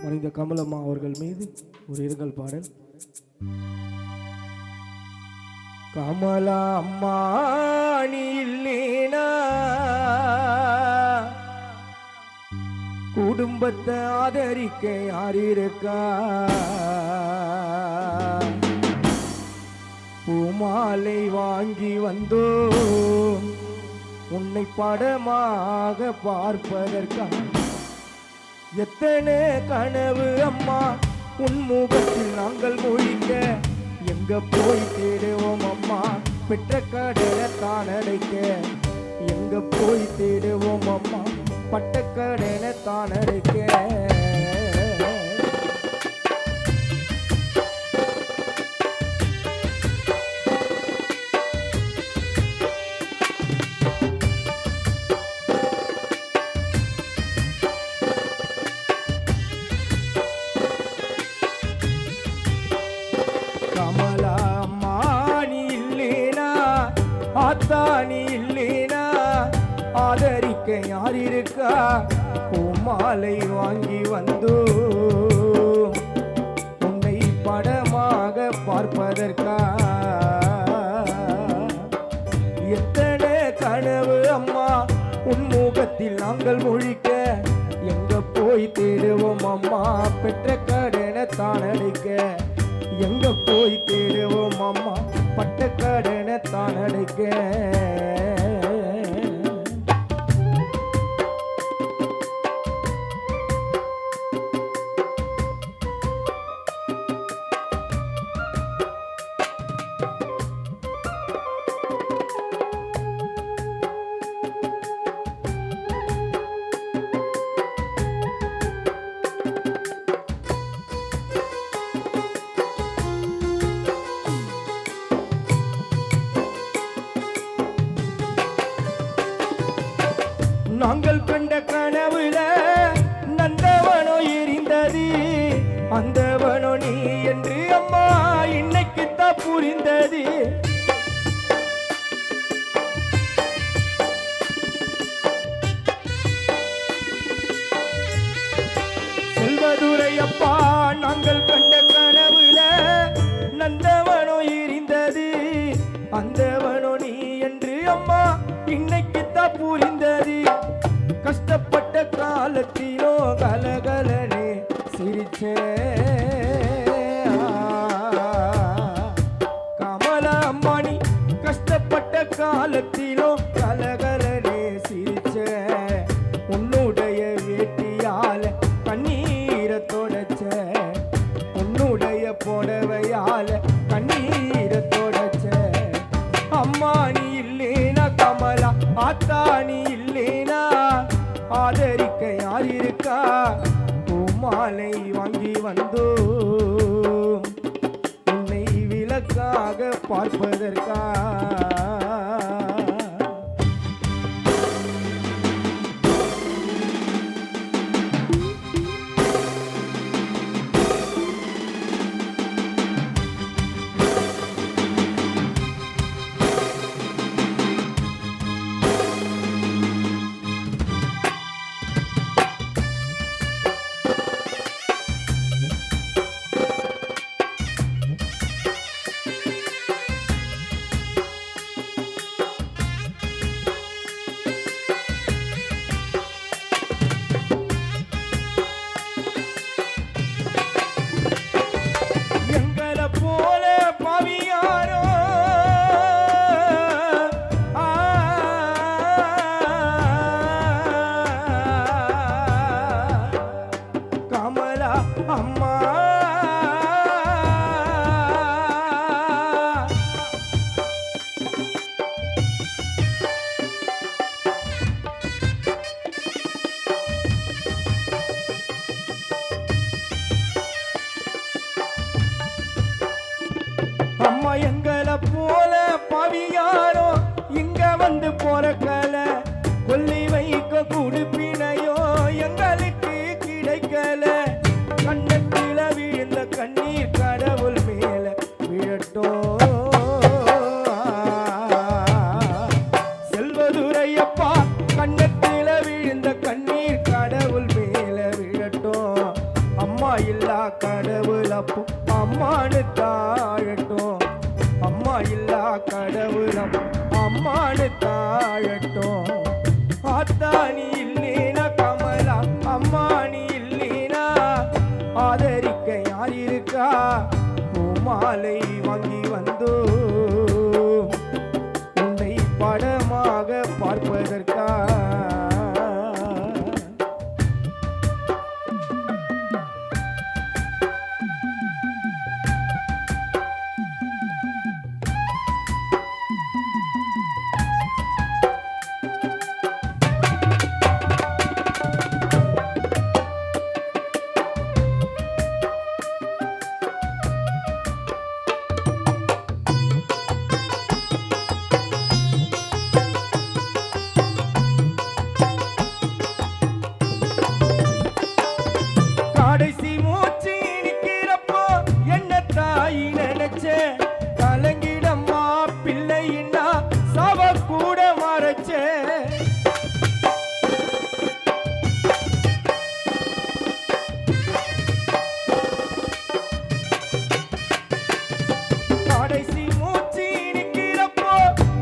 மறைந்த கமலம்மா அவர்கள் மீது ஒரு இரங்கல் பாடல். கமலா அம்மா நீ இல்லேனா குடும்பத்தை ஆதரிக்க யார் இருக்கா? பூமாலை வாங்கி வந்தோ உன்னை படமாக பார்ப்பதற்கா? எத்தனை கனவு அம்மா உன் முகத்தில் நாங்கள் மொழிக்க, எங்க போய் தேடுவோம் அம்மா பெற்ற கடலை தான் அடைக்க? எங்க போய் தேடுவோம் அம்மா பட்ட கடலை தான் அடைக்க? கமலா அம்மா நீ இல்லேனா ஆத்தானி இல்லேனா ஆதரிக்க யார் இருக்கா? பூமாலை வாங்கி வந்தோ உன்னை படமாக பார்ப்பதற்கா? எத்தனை கனவு அம்மா உன் முகத்தில் நாங்கள் மொழிக்க, எங்க போய் தேடுவோம் அம்மா பெற்ற கடனை தான் அடைக்க? எங்க போய் தேடுவோம் அம்மா பட்ட கடனை தான் அடைக்க? நாங்கள் கண்ட கனவுல நந்தவனோ எரிந்தது, அந்தவனோ நீ என்று அம்மா இன்னைக்குத்தான் புரிந்தது. செல்வதுரை அப்பா நாங்கள் கண்ட கனவுல நந்தவனோ எரிந்தது, அந்தவனோ நீ என்று அம்மா இன்னைக்குத்தான் புரிந்தது. கஷ்டப்பட்ட காலத்திலோ கலகலனே சிரிச்சே கமலா அம்மா நீ கஷ்டப்பட்ட காலத்திலோ கலகலனே சிரிச்சே. உன்னுடைய வேட்டியால கண்ணீரை தொடச்ச, உன்னுடைய புடவையால கண்ணீரை தொடச்ச. அம்மா நீ இல்லேனா கமலா ஆத்தா நீ இல்லேனா ஆதரிக்க யார் இருக்கா? பூமாலை வாங்கி வந்தோ உன்னை விளக்காக பார்ப்பதற்கா? அம்மா எங்களை போல பவியாரோ இங்க வந்து போறக்கல, கொல்லி வைக்க குடுப்பினையோ எங்களுக்கு கிடைக்கல. கண்ணத்து அம்மா இல்லா கடவுள் அப்போ அம்மானு தாழட்டும். அம்மா இல்லா கடவுள் அப்போ அம்மானு தாழட்டும். ஆத்தானி இல்லேனா கமலா, அம்மா நீ இல்லேனா ஆதரிக்க யார் இருக்கா? பூமாலை வாங்கி வந்தோ உன்னை படமாக பார்ப்பதற்கா? கடைசி மூச்சு நிக்கிறப்போ என்ன தாய் நினைச்ச? கலங்கிடம்மா பிள்ளையின்னா சவ கூட மறைச்ச. கடைசி மூச்சு நிக்கிறப்போ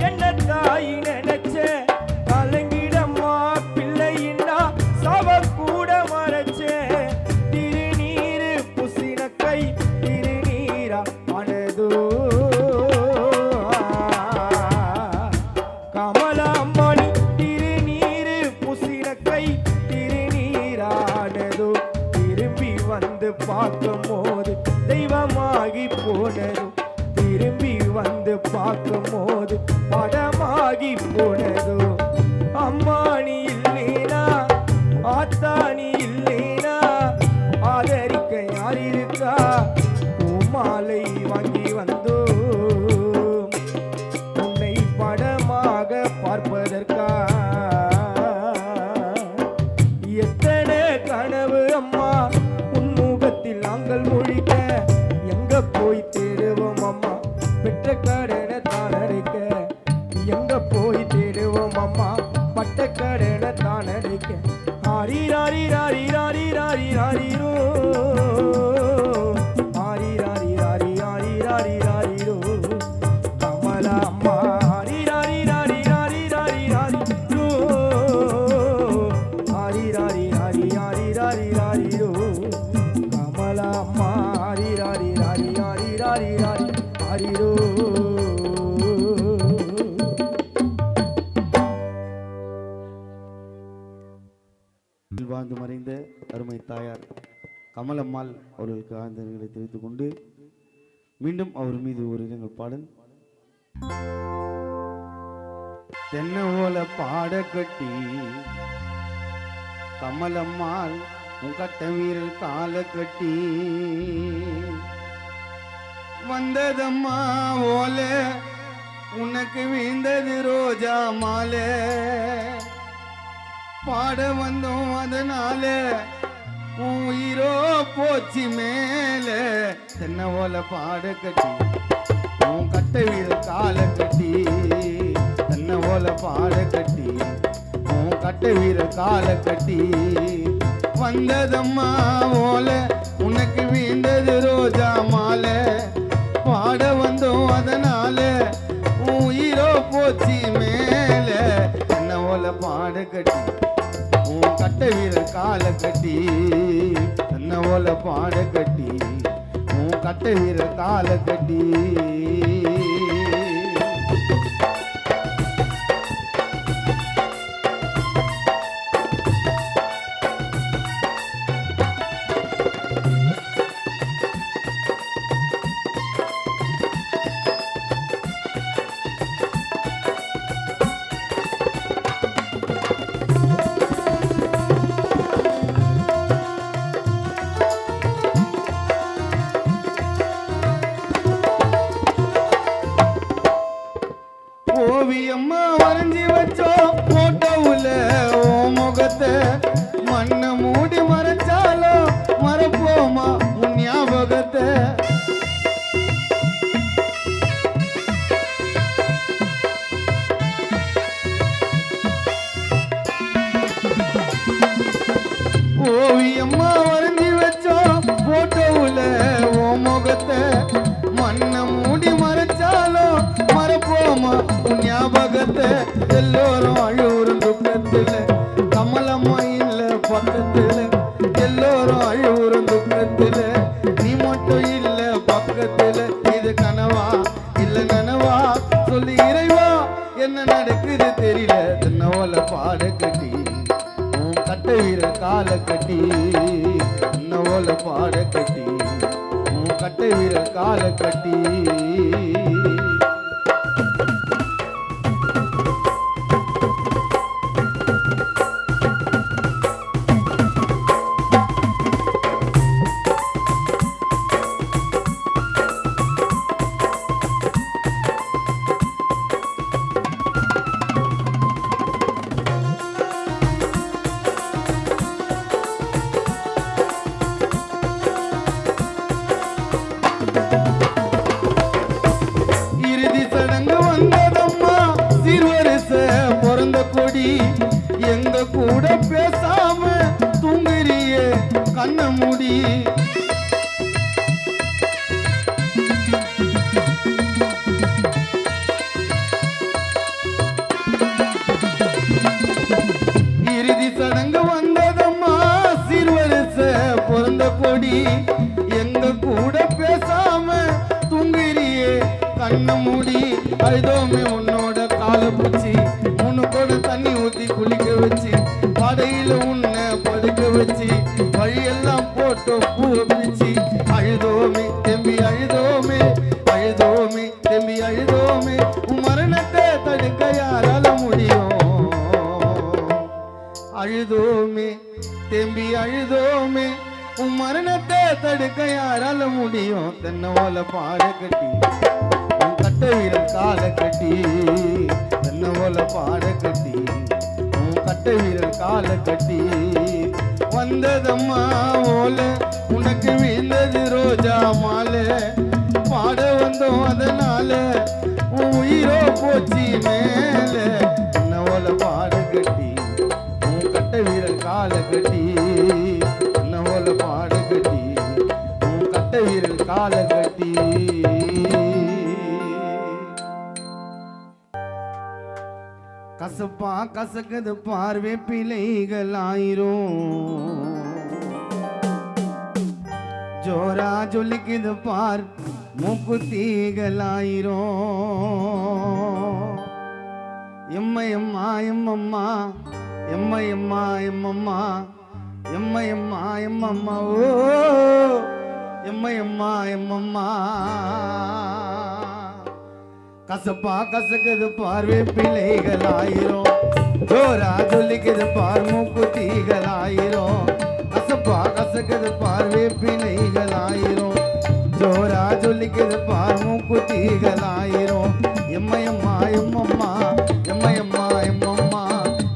என்ன தாய் நினைச்ச? கலங்கிடம்மா பிள்ளையின்னா சவ கூட மறைச்ச. கமலா அம்மானி திருநீரு புசின கை திருநீரானதோ. திரும்பி வந்து பார்க்கும் போது தெய்வமாகி போனதோ. திரும்பி வந்து பார்க்கும் போது படமாகி போனதோ. அம்மானி இல்லேனா ஆத்தானி இல்லேனா ஆதரிக்க யார் இருக்கா? பூமாலை வாங்கி வந்தோ உன்னை படமாக பார்ப்பதற்கா? எத்தனை கனவு அம்மா உன் முகத்தில் நாங்கள் மொழிக்க. எங்க போய் தேடுவோம் அம்மா பெற்ற கடனை தான் அடைக்க? எங்க போய் தேடுவோம் அம்மா பட்ட கடனை தான் அடைக்க? ஹாரி ராரி ராரி ராரி ராரி ராரிரோ, ஹாரி ராரி ராரி ராரி ராரி ராரிரோ. கமலா அம்மா ஹாரி ராரி ராரி ராரி ராரி ராரிரோ, ஹாரி ராரி ராரி ராரி ராரி ராரிரோ. கமலா அம்மா ஹாரி ராரி ராரி ராரி ராரி ராரி ராரிரோ. வாழ்ந்து மறைந்த அருமை தாயார் கமலம்மாள் அவர்களுக்கு ஆழ்ந்தங்களை தெரிவித்துக் கொண்டு மீண்டும் அவர் மீது ஒரு இரங்கல் பாடல். தென்னை ஓல பாட கட்டி கமலம்மாள் உங்கட்ட வீரல் கால கட்டி வந்ததம்மா ஓல உனக்கு வீழ்ந்தது ரோஜா மாலை. பாட வந்தோம் அதனால உயிரோ போச்சு மேல. தென்னை ஓல பாட கட்டி உன் கட்ட வீரல் கால கட்டி. தென்னை ஓல பாட கட்டி உன் கட்ட வீரல் கால கட்டி வந்ததம்மா ஓல உனக்கு வீழ்ந்தது ரோஜா மாலை. பாட வந்தோம் அதனால உயிரோ போச்சு மேல. தென்னை ஓல பாட கட்டி உன் கட்ட வீரல் கால கட்டி. தென்னை ஓல பாட கட்டி உன் கட்ட வீரல் கால கட்டி. எல்லோரும் அழுவுறும் துக்கத்துல கமலம்மா இல்ல பக்கத்துல எல்லோரும் அழுவுறும் துக்கத்துல நீ மட்டும் இல்ல பக்கத்துல இது கனவா இல்ல நனவா சொல்லி இறைவா என்ன நடக்குது தெரியல தின்னவல பாட கட்டி உன் கட்டை வீர கால கட்டி தின்னவல பாட கட்டி உன் கட்டை வீர கால கட்டி இறுதி சடங்கு வந்ததம்மா சீர்வரிச பிறந்த கொடி எங்க கூட பேசாம தூங்குறியே கண்ண முடி இறுதி சடங்கு வந்ததம்மா சீர்வரிச பிறந்த கொடி எங்க கூட பேசாம தூங்குறியே கண்ண மூடி அழுதோமே உன்னோட கால பூச்சி மூணு கூட தண்ணி ஊத்தி குளிக்க வச்சு படையில உன்னை படுக்க வச்சு வழியெல்லாம் போட்டு பூ பிச்சு அழுதோமே தெம்பி அழுதோமே அழுதோமே தெம்பி அழுதோமே உன் மரணத்தை தடுக்க யாரால முடியும் அழுதோமே தெம்பி அழுதோமே உன் மரணத்தை தடுக்க யாரால முடியும் தென்னவோல பாட கட்டி உன் கட்ட வீரன் கால கட்டி தென்னவோல பாட கட்டி உன் கட்ட வீரன் கால கட்டி வந்ததம்மா ஓல உனக்கு வீழ்ந்தது ரோஜா மாலை பாட வந்தோம் அதனால உன் உயிரோ போச்சு மேல தென்னவோல பாட கட்டி உன் கட்ட வீரன் கால கட்டி தென்னவோல பாட கட்டி உன் கட்ட வீரன் கால கட்டி கசப்பா கசக்குது பார்வை பிழைகள் ஆயிரும் ஜோரா ஜொலிக்குது பார் மூக்குத்தீகள் ஆயிரும் எம்மா எம்மா எம்மம்மா எம்மா எம்மா எம்மம்மா எம்மா எம்மா எம்மம்மா ஓ எம்மா எம்மா எம்மம்மா கசப்பா கசக்குது பார்வை பிழைகள் ஆயிரும் ஜோரா ஜொலிக்குது பார் மூக்குத்தீகள் ஆயிரும் கசப்பா கசக்குது பார்வை பிழைகள் ஆயிரும் ஜோரா ஜொலிக்குது பார் மூக்குத்தீகள் ஆயிரும் எம்மா எம்மா எம்மம்மா எம்மா எம்மா எம்மம்மா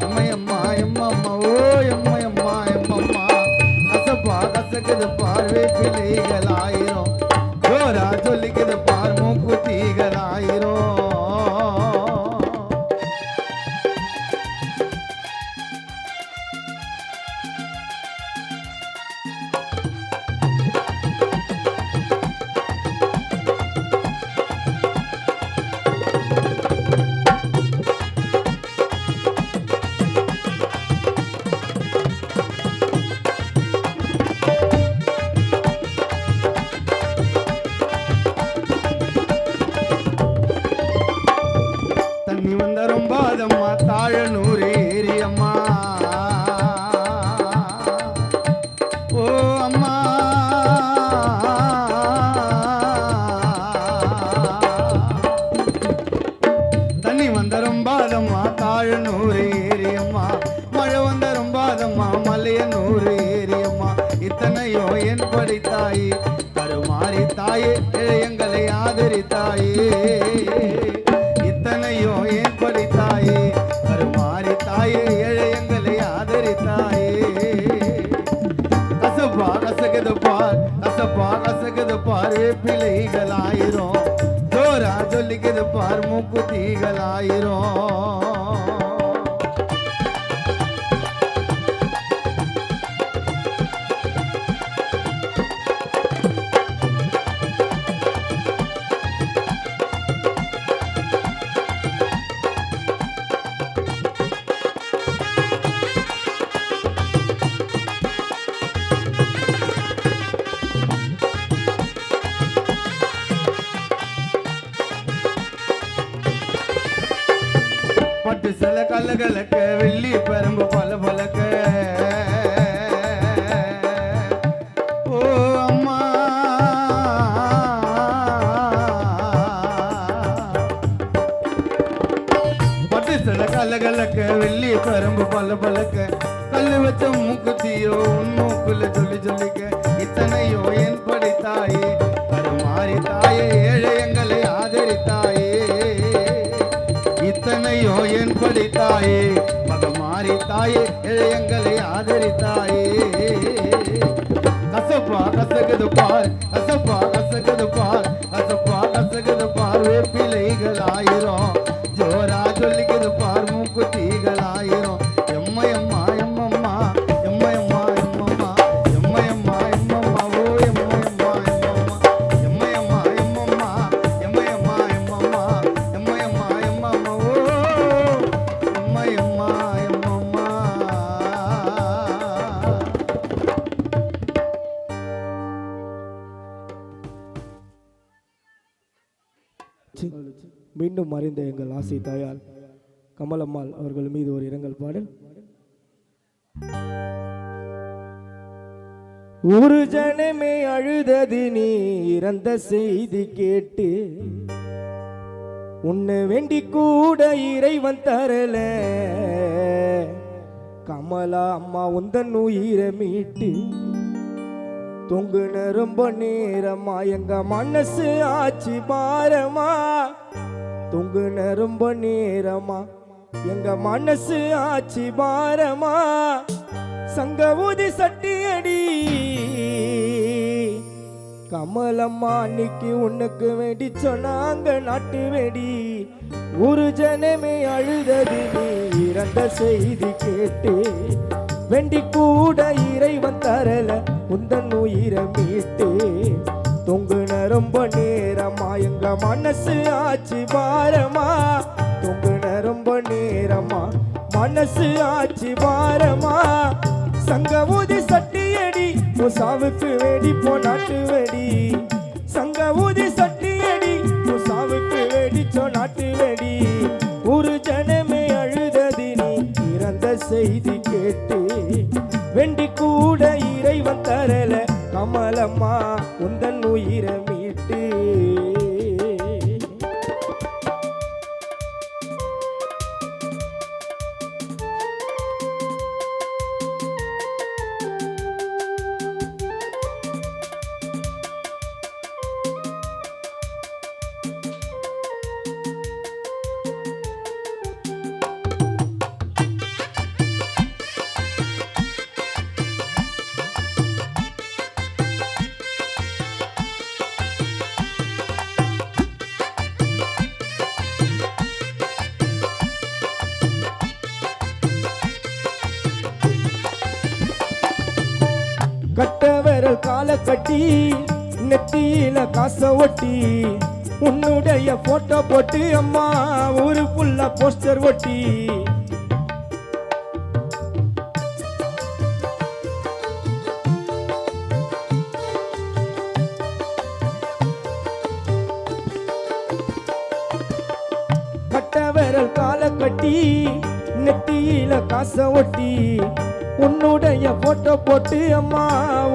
எம்மா எம்மா எம்மம்மா ஓ எம்மா எம்மா எம்மம்மா கசப்பா கசக்குது பார்வை பிழைகள் ஆயிரும் ஜோரா ஜொலிக்குது பார் மூக்குத்தீகள் ஆயிரும் தண்ணி வந்த ரொம்பாதம்மா தாழனூர் ஏரியம்மா ஓ அம்மா தண்ணி வந்த ரொம்பாதம்மா தாழனூர் ஏரியம்மா மழை வந்த ரொம்பாதம்மா மலையனூர் ஏரியம்மா இத்தனையோ என் படித்தாயே கருமாறி தாயே இளையங்களை ஆதரித்தாயே இத்தனையோ ஏன் படித்தாயே கருமாறி தாயே இளையங்களை ஆதரித்தாயே கசப்பா கசகுது பார் கசப்பா கசகுது பார் பிள்ளைகள் ஆயிரும் ஜோரா ஜொலிக்குது பார் மூக்குத்தீகள் ஆயிரும் கலகலக்க வெள்ளி பரம்பு பல பலக்க ஓ அம்மா பட்டு சில கலகலக்க வெள்ளி பரம்பு பல பலக்க கல்லு வச்ச மூக்குத்தியோ உன் மூக்குல சொல்லி சொல்லிக்க இத்தனையோ என் படைத்தாயே கருமாறி தாயே ஏழை எங்களை ஆதரித்தாயே இத்தனையோ என் படைத்தாயே மகமாரி தாயே ஏழை எங்களை ஆதரித்தாயே கசப்பா கசகுது பார் கசப்பா கசகுது பார் கசப்பா கசகுது பார் வேப்பிலைகள் ஆயிரம் ஜோரா சொல்லிக்குது பார் மூக்குத்திகள் ஆயிரம் எம்மையம்மா எம்மம்மா எம்மையம்மா எம்மம்மா எம்மையம்மா எம்மம்மா ஓ எம்மையம்மா எம்மம்மா எம்மையம்மா எம்மம்மா எம்மையம்மா எம்மம்மா எம்மையம்மா எம்மம்மா ஓ எம்மையம்மா எம்மம்மா மீண்டும் மறைந்த எங்கள் ஆசை தாயார் கமலம்மாள் அவர்கள் மீது ஒரு இரங்கல் பாடல். ஒரு ஜனமே அழுதது நீ இறந்த செய்தி கேட்டு உன்னை வேண்டி கூட இறைவன் தரல கமலா அம்மா உந்தன் உயிரை மீட்டு தொங்குன ரொம்ப நேரமா எங்க மனசு ஆச்சு பாரமா தொங்குன ரொம்ப நேரமா எங்க மனசு ஆச்சு பாரமா சங்க ஊதி சட்டியடி கமலம்மா அன்னைக்கு உனக்கு வேண்டி சொன்னாங்க நாட்டு வெடி ஒரு ஜனமே அழுதது நீ இறந்த செய்தி கேட்டு வெண்டி கூட இறைவன் தரல உந்தன் உயிரை மீட்டு தொங்குன ரொம்ப நேரமா எங்க மனசு ஆச்சு பாரமா தொங்குன ரொம்ப நேரமா மனசு ஆச்சு பாரமா சங்க ஊதி சட்டியடி முசாவுக்கு வெடி நாட்டு வெடி சங்க ஊதி சட்டியடி முசாவுக்கு வெடிச்சோ நாட்டு வெடி ஒரு ஜனமே அழுதது நீ இறந்த செய்தி கேட்டு வெண்டி கூட இறைவன் தரல கமலம்மா உந்தன் உயிரை மீட்டு கட்டவரல் கால கட்டி நெத்தியில காச ஒட்டி உன்னுடைய போட்டோ போட்டு அம்மா ஊரு புள்ள போஸ்டர் ஒட்டி கட்டவரல் கால கட்டி நெத்தியில காச ஒட்டி உன்னுடைய போட்டோ போட்டு அம்மா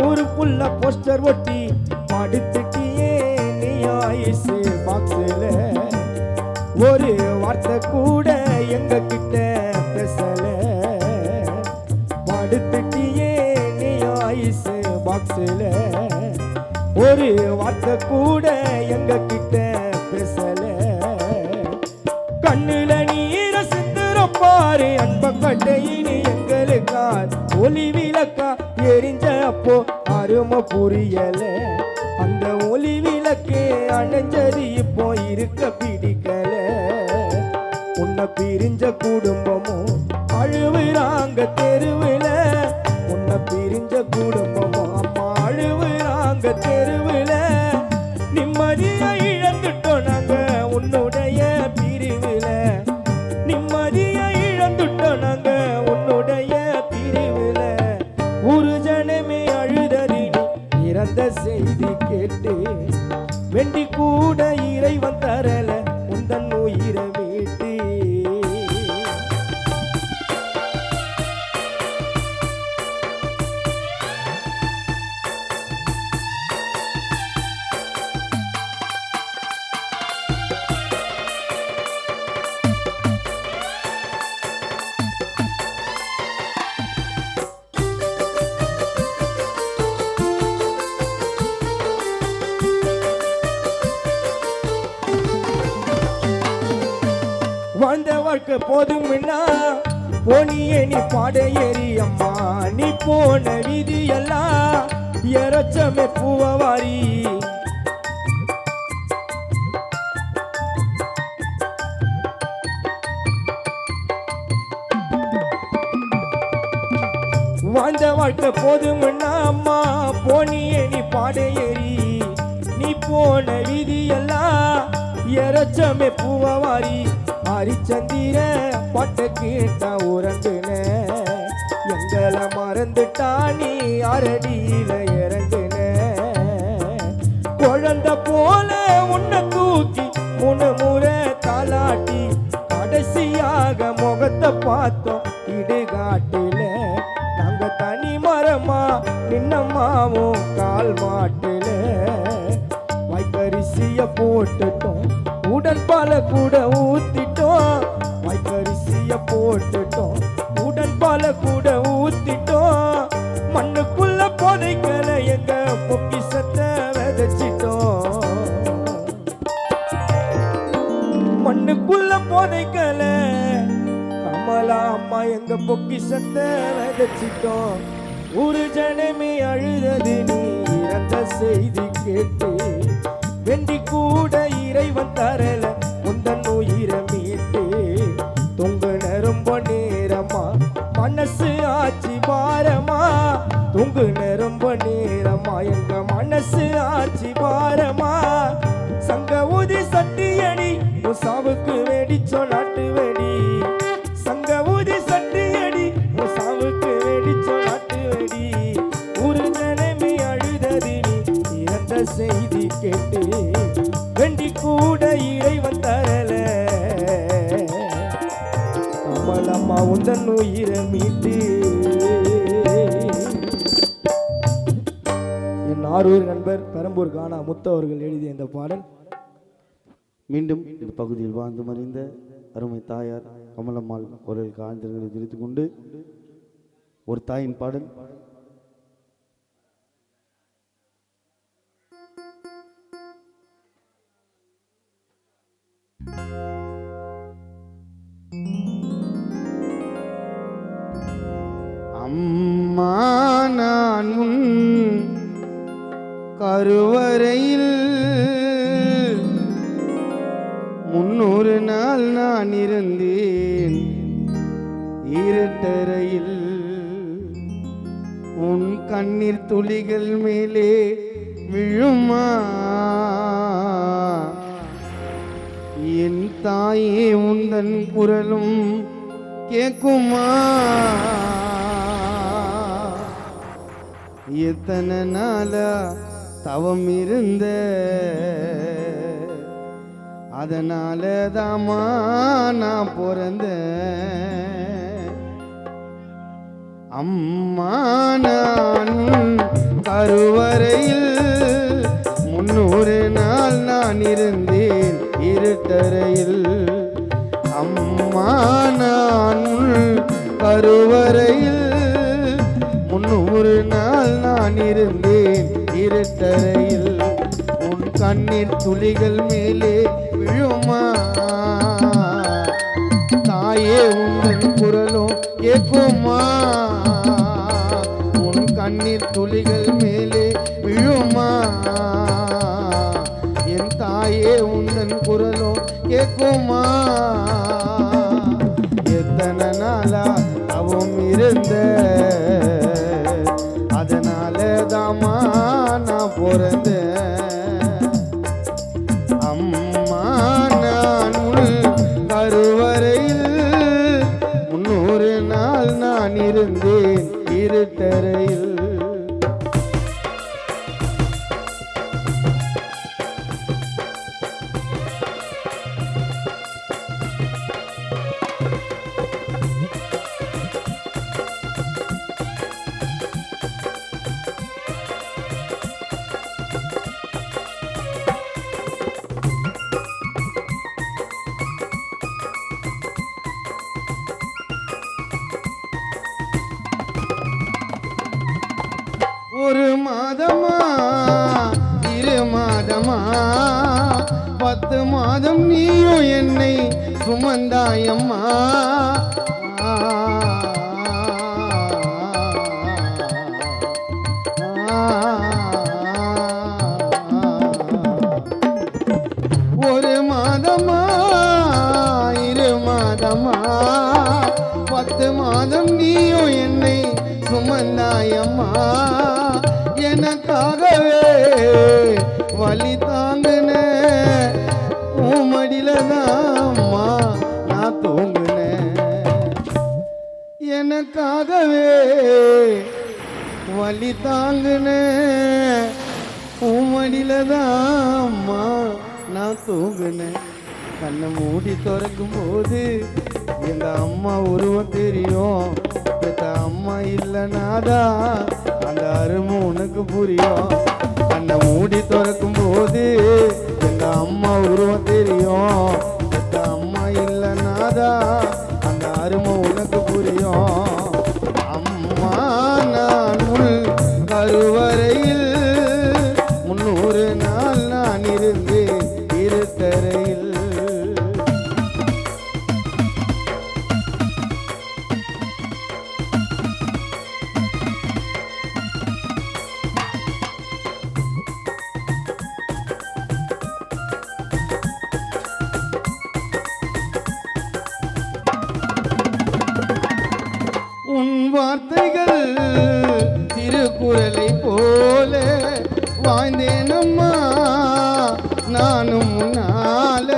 ஒரு புள்ள போஸ்டர் ஒட்டி படுத்துட்டியே நீ ஆயுசு பாக்ஸில் ஒரு வார்த்தை கூட எங்க கிட்ட பேசல படுத்துட்டியே நீ ஆயுசு பாக்ஸில் ஒரு வார்த்தை கூட எங்க கிட்ட பேசல கண்ணுல நீர சிந்துற பாரு அன்ப கட்டையினி எங்களுக்கார் ஒளி விளக்கா எரிஞ்ச அப்போ அருமை புரியல அந்த ஒளி விளக்கே அணைஞ்சது இப்போ இருக்க பிடிக்கல உன்னை பிரிஞ்ச குடும்பமும் அழுவுறாங்க தெருவுல உன்னை பிரிஞ்ச குடும்பமும் அம்மா அழுவுறாங்க தெருவுல நிம்மதியா இழந்துட்டோம் நாங்க உன்னுடைய பிரிவுல நிம்மதியா இழந்துட்டோம் நாங்க உன்னுடைய பிரிவுல ஒரு ஜனமே அழுதறி இறந்த செய்தி கேட்டு வெண்டி கூட இறைவன் தரல உந்தன் உயிரை மீட்டு வாழ்க்கை போதும்னா போனியே நீ பாட ஏறி அம்மா நீ போன விதியெல்லாம் எரச்சமே பூவாரி வாழ்ந்த வாழ்க்கை போதும்னா அம்மா போனியே நீ பாட ஏறி நீ போன விதியெல்லாம் எரச்சமே பூவாரி ஹரிச்சந்திர பாட்ட கேட்டா உறங்குன எங்களை மறந்துட்டா நீ அரடியில இறங்குன குழந்தை போல உன்னை தூக்கி முறை தாலாட்டி கடைசியாக முகத்தை பார்த்தோம் இடுகாட்டில நாங்க தனி மரமா நின்னம்மாவும் கால் மாட்டுல வைக்கரிசிய போட்டுட்டோம் உடன்பால கூட ஊத்திட்டோம் வைக்கரிசிய போட்டுட்டோம் உடன்பால கூட ஊத்திட்டோம் மண்ணுக்குள்ள புதைக்கல எங்க பொக்கிஷத்தை விதைச்சிட்டோம் மண்ணுக்குள்ள புதைக்கல கமலா அம்மா எங்க பொக்கிஷத்தை விதைச்சிட்டோம் ஒரு ஜனமே அழுதது நீ இறந்த செய்தி கேட்டு வெண்டி கூட இறைவன் தரல உந்தன் உயிரை மீட்டு தொங்குன ரொம்ப நேரமா மனசு ஆச்சு பாரமா தொங்குன ரொம்ப நேரமா எங்க மனசு ஆச்சு பாரமா சங்க ஊதி சட்டியடி உன் சாவுக்கு வெடிச்சோ நாட்டு வெடி சங்க ஊதி சட்டியடி உன் சாவுக்கு வெடிச்சோ நாட்டு வெடி ஒரு ஜனமே அழுதது நீ இறந்த செய்தி கேட்டு வெண்டி கூட இறைவன் தரல கமலம்மா உந்தன் உயிரை மீட்டு என் ஆரூர் நண்பர் பெரம்பூர் கானா முத்து அவர்கள் எழுதிய இந்த பாடல். மீண்டும் இந்த பகுதியில் வாழ்ந்து மறைந்த அருமை தாயார் கமலம்மாள் அவர்களுக்கு ஆழ்ந்தர்களை தெரிவித்துக் கொண்டு ஒரு தாயின் பாடல். அம்மா நான் உன் கருவறையில் 300 நாள் நான் இருந்தேன் இருட்டறையில் உன் கண்ணீர் துளிகள் மேலே விழுமா என் தாயே உந்தன் குரலும் கேக்குமா எத்தனை நாளா தவம் இருந்த அதனால தாமா நான் பிறந்த அம்மா நான் கருவறையில் 300 நாள் நான் இருந்தேன் இருட்டறையில் அம்மா நான் கருவறையில் 300 நாள் நான் இருந்தேன் இருட்டறையில் உன் கண்ணீர் துளிகள் மேலே விழுமா தாயே உந்தன் குரலும் கேட்குமா உன் கண்ணீர் துளிகள் மேலே விழுமா என் தாயே உந்தன் குரலும் கேட்குமா எத்தனை நாளா அவன் இருந்த அதனால தாமா நான் பிறந்த அம்மா நான் கருவறையில் 300 நாள் நான் இருந்தேன் இருட்டறையில் ஒரு மாதமா 2 மாதமா 10 மாதம் நீயும் என்னை சுமந்தாயம்மா ஒரு மாதமா 2 மாதமா 10 மாதம் நீயும் என்னை சுமந்தாயம்மா எனக்காகவே வலி தாங்குன மடியில தான்மா நான் தூங்குனேன் எனக்காகவே வலி தாங்குன மடியில தான்மா நான் தூங்குனேன் கண்ணை மூடி திறக்கும் போது எங்க அம்மா உருவம் தெரியும் பெத்த அம்மா இல்லைனாதா அந்த அருமை உனக்கு புரியும் கண்ணை மூடி திறக்கும் போது எங்க அம்மா உருவம் தெரியும் பெத்த அம்மா இல்லைனாதா அந்த அருமை உனக்கு புரியும் அம்மா நான் உள் கருவறையில் 300 நாள் நான் இருந்தேன் இருட்டறையில் உன் வார்த்தைகள் திருக்குறளை போல வாழ்ந்தேனம்மா நானும் முன்னால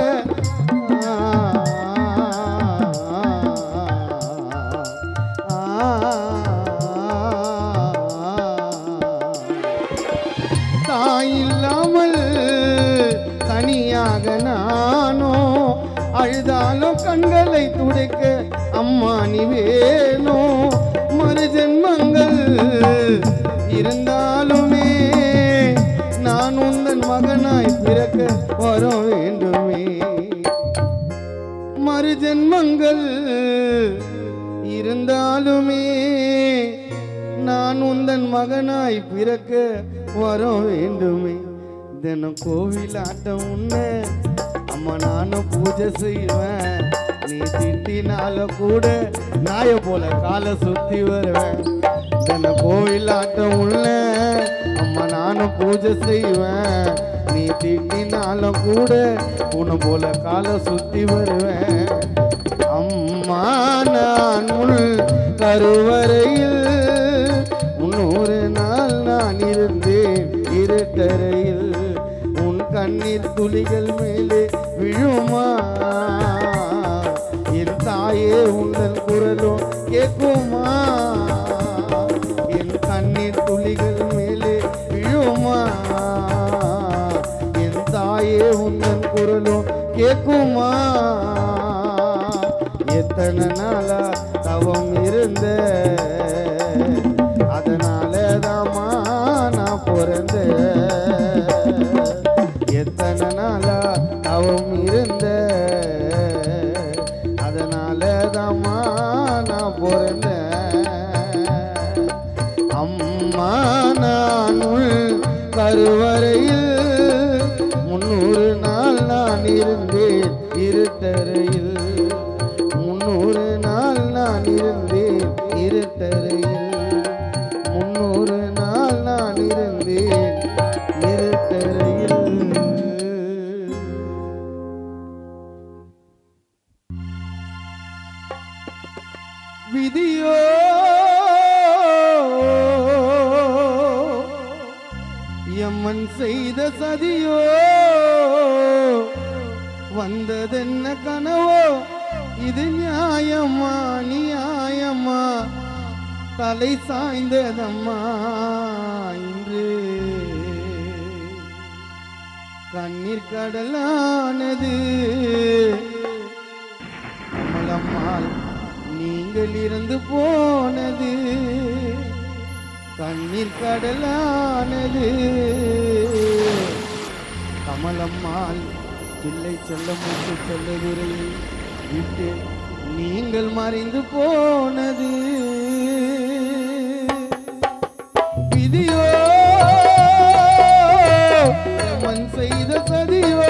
தாய் இல்லாமல் தனியாக நானோ அழுதாலும் கண்களை துடைக்க அம்மா நீ வேணும் மறுஜென்மங்கள் இருந்தாலுமே நான் உந்தன் மகனாய் பிறக்க வர வேண்டுமே மறுஜென்மங்கள் இருந்தாலுமே நான் உந்தன் மகனாய் பிறக்க வர வேண்டுமே தினம் கோவில் ஆட்டம் உன்ன அம்மா நானும் பூஜை செய்வேன் நீ திட்டினால கூட நாய போல காலை சுத்தி வருவேன் தினம் கோவில் ஆட்டம் உள்ள அம்மா நானும் பூஜை செய்வேன் நீ திட்டினாலும் கூட உன்னை போல காலை சுத்தி வருவேன் அம்மா நான் உள் கருவறையில் 300 நாள் நான் இருந்தேன் இருட்டறையில் உன் கண்ணீர் துளிகள் மேலே விழுமா என் தாயே உங்கள் குரலும் கேட்குமா என் கண்ணீர் துளிகள் மேலே விழுமா என் தாயே உங்கள் குரலும் கேட்குமா எத்தனை நாளா தவம் இருந்த அதனால தாமா நான் பிறந்த எத்தனை நாளா தவம் இருந்த அதனால தாமா நான் பிறந்த அம்மா நான் உள் கருவறையில் 300 நாள் நான் இருந்தேன் இருட்டறையில் 300 நாள் நான் இருந்தேன் இருட்டறையில் 300 நாள் நான் இருந்தேன் இருட்டறையில் விதியோ எம்மன் செய்த சதியோ வந்ததென்ன கனவோ இது நியாயமா நியாயமா தலை சாய்ந்ததம்மா இன்று கண்ணீர் கடலானது கமலம்மாள் நீங்கள் இருந்து போனது கண்ணீர் கடலானது கமலம்மாள் பிள்ளை செல்ல மூச்சு செல்லதுரையை விட்டு நீங்கள் மறைந்து போனது விதியோ மண் செய்த சதியோ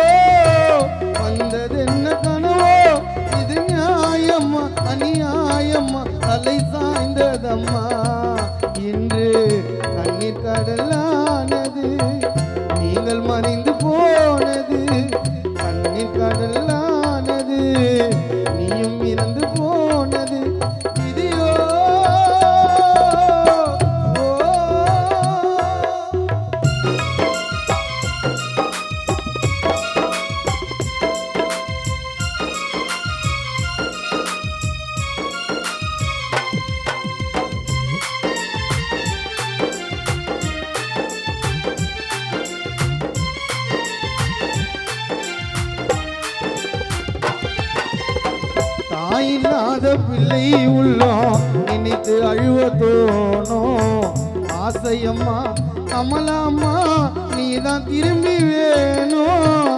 வந்தது என்ன கனவோ இது பிள்ளை உள்ளோம் நினைத்து அழுவ தோணும் ஆசையம்மா கமலாம்மா நீதான் திரும்பி வேணும்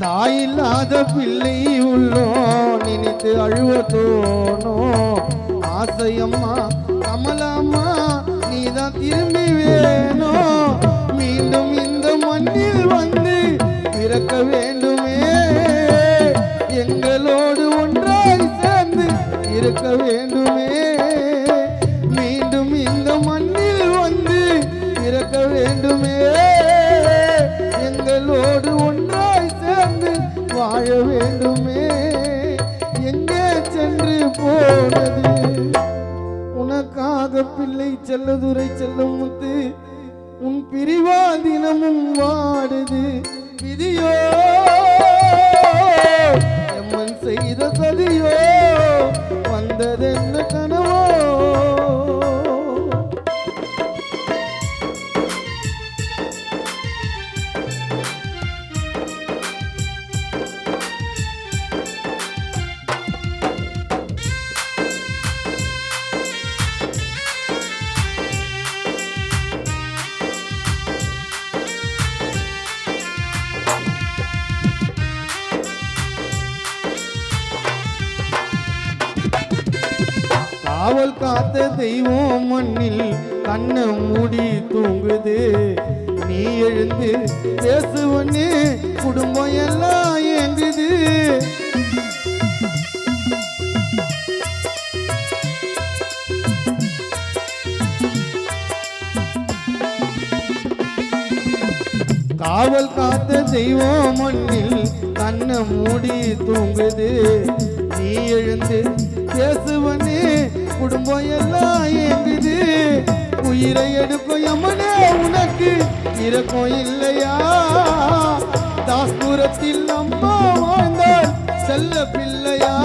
தாயில்லாத பிள்ளை உள்ளோம் நினைத்து அழுவ தோணும் ஆசையம்மா கமலாம்மா நீதான் திரும்பி வேணும் மீண்டும் இந்த மண்ணில் வந்து பிறக்க வேண்டுமே எங்களோடு ஒன்றாய் சேர்ந்து இருக்க வேண்டுமே மீண்டும் இந்த மண்ணில் வந்து பிறக்க வேண்டுமே எங்களோடு ஒன்றாய் சேர்ந்து வாழ வேண்டுமே எங்கே சென்று போனது உனக்காக பிள்ளை செல்லதுரை செல்லும் முத்து உன் பிரிவால் தினமும் வாடுது விதியோ எம்மன் செய்த சதியோ வந்ததென்ன கனவோ காவல் காத்த தெய்வம் மண்ணில் கண்ணை மூடி தூங்குது நீ எழுந்து பேசுவனே குடும்பம் எல்லாம் ஏங்குது காவல் காத்த தெய்வம் மண்ணில் கண்ணை மூடி தூங்குது நீ எழுந்து பேசுவனே குடும்பம் எல்லாம் ஏங்குது உயிரை எடுக்கும் யமனே உனக்கு இறக்கம் இல்லையா தாஸ்புரத்தில் அம்மா வாழ்ந்தால் செல்ல பிள்ளையா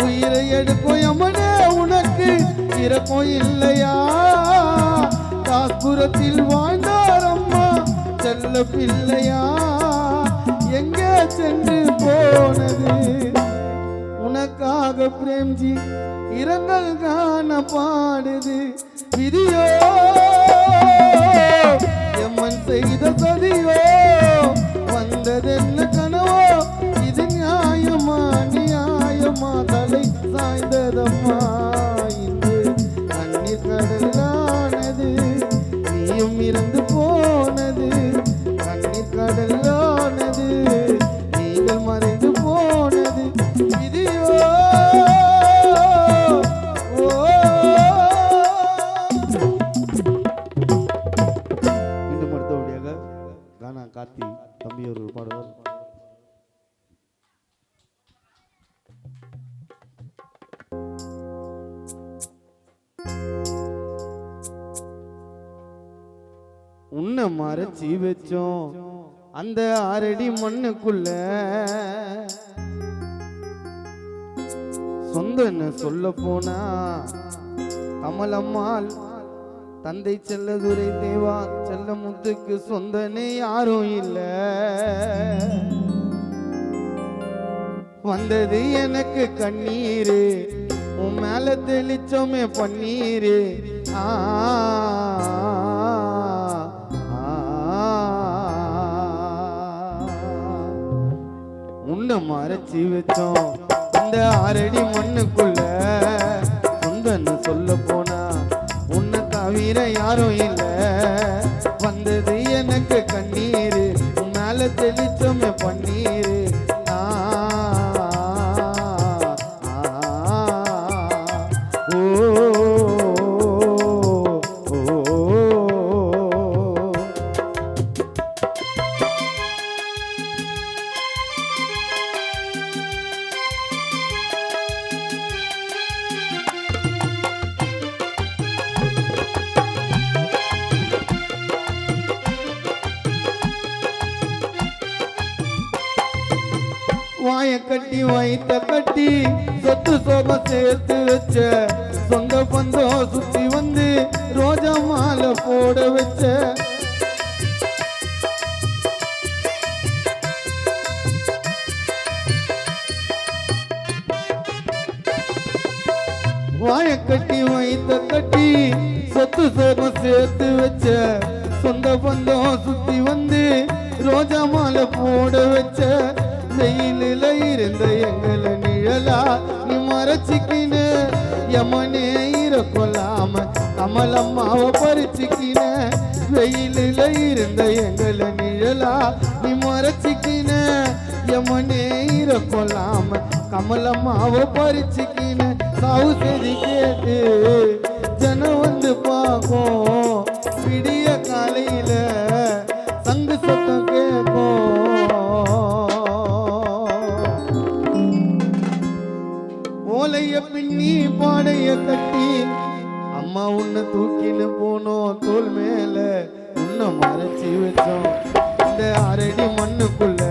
உயிரை எடுக்கும் யமனே உனக்கு இறக்கம் இல்லையா தாஸ்புரத்தில் வாழ்ந்தார் அம்மா செல்ல பிள்ளையா எங்கே சென்று போனது உனக்காக பிரேம்ஜி இரங்கல் காண பாடுது விதியோ எம்மன் செய்த சதியோ வந்ததென்ன கனவோ இது நியாயமா நியாயமா தலை சாய்ந்ததம்மா இன்று கண்ணீர் கடலானது நீயும் இறந்து போனது கண்ணீர் கடலானது நீங்கள் மறைந்து போனது விதியோ மீண்டும் அடுத்தபடியாக கானா கார்த்தி தம்பி அவர்கள் பாடுவார் உன்னை மறைச்சி வச்சோம் அந்த 6 அடி மண்ணுக்குள்ள சொந்தன்னு சொல்ல போனா கமலம்மாள் தந்தை செல்லதுரை தேவா செல்ல முத்துக்கு சொந்தனே யாரும் இல்ல வந்தது எனக்கு கண்ணீரு உன் மேல தெளிச்சோமே பன்னீரு உன்னை மறைச்சி வச்சோம் இந்த 6 அடி மண்ணுக்குள்ள சொந்தன்னு சொல்ல போனா உன்னை தவிர யாரும் இல்ல வந்தது எனக்கு கண்ணீரு உன் மேல தெளிச்சோமே பன்னீரு வாய கட்டி வைத்த கட்டி சொத்து சோகம் சேர்த்து வச்ச சொந்த பந்தம் சுத்தி வந்து ரோஜா மாலை போட வச்ச வாய கட்டி வைத்த கட்டி சொத்து சோகம் சேர்த்து வச்ச சொந்த பந்தம் சுத்தி வந்து ரோஜா மாலை போட வச்ச வெயிலில் இருந்த எங்களை நிழலா நீ மறைச்சிக்கின யமனே கொல்லாம கமலம்மாவை பறிச்சுக்கின வெயிலில் இருந்த எங்களை நிழலா நீ மறைச்சிக்கின யமனே கொல்லாம கமலம்மாவை பறிச்சுக்கின சாவு செய்தி கேட்டு ஜனம் வந்து பார்க்கும் விடிய காலையில சங்கு சத்தம் கேட்கும் ஓலைய பின்னி பாடைய கட்டி அம்மா உன்னை தூக்கின்னு போனோம் தோல் மேல உன்னை மறைச்சி வச்சோம் இந்த அரடி மண்ணுக்குள்ள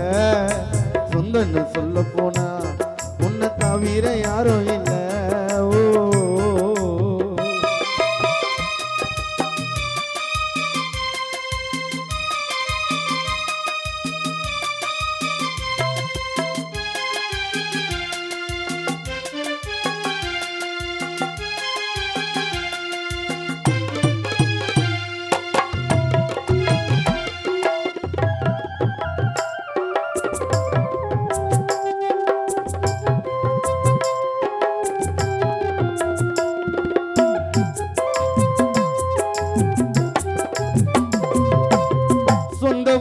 சொந்தன்னு சொல்ல போனா உன்னை தவிர யாரும் இல்லை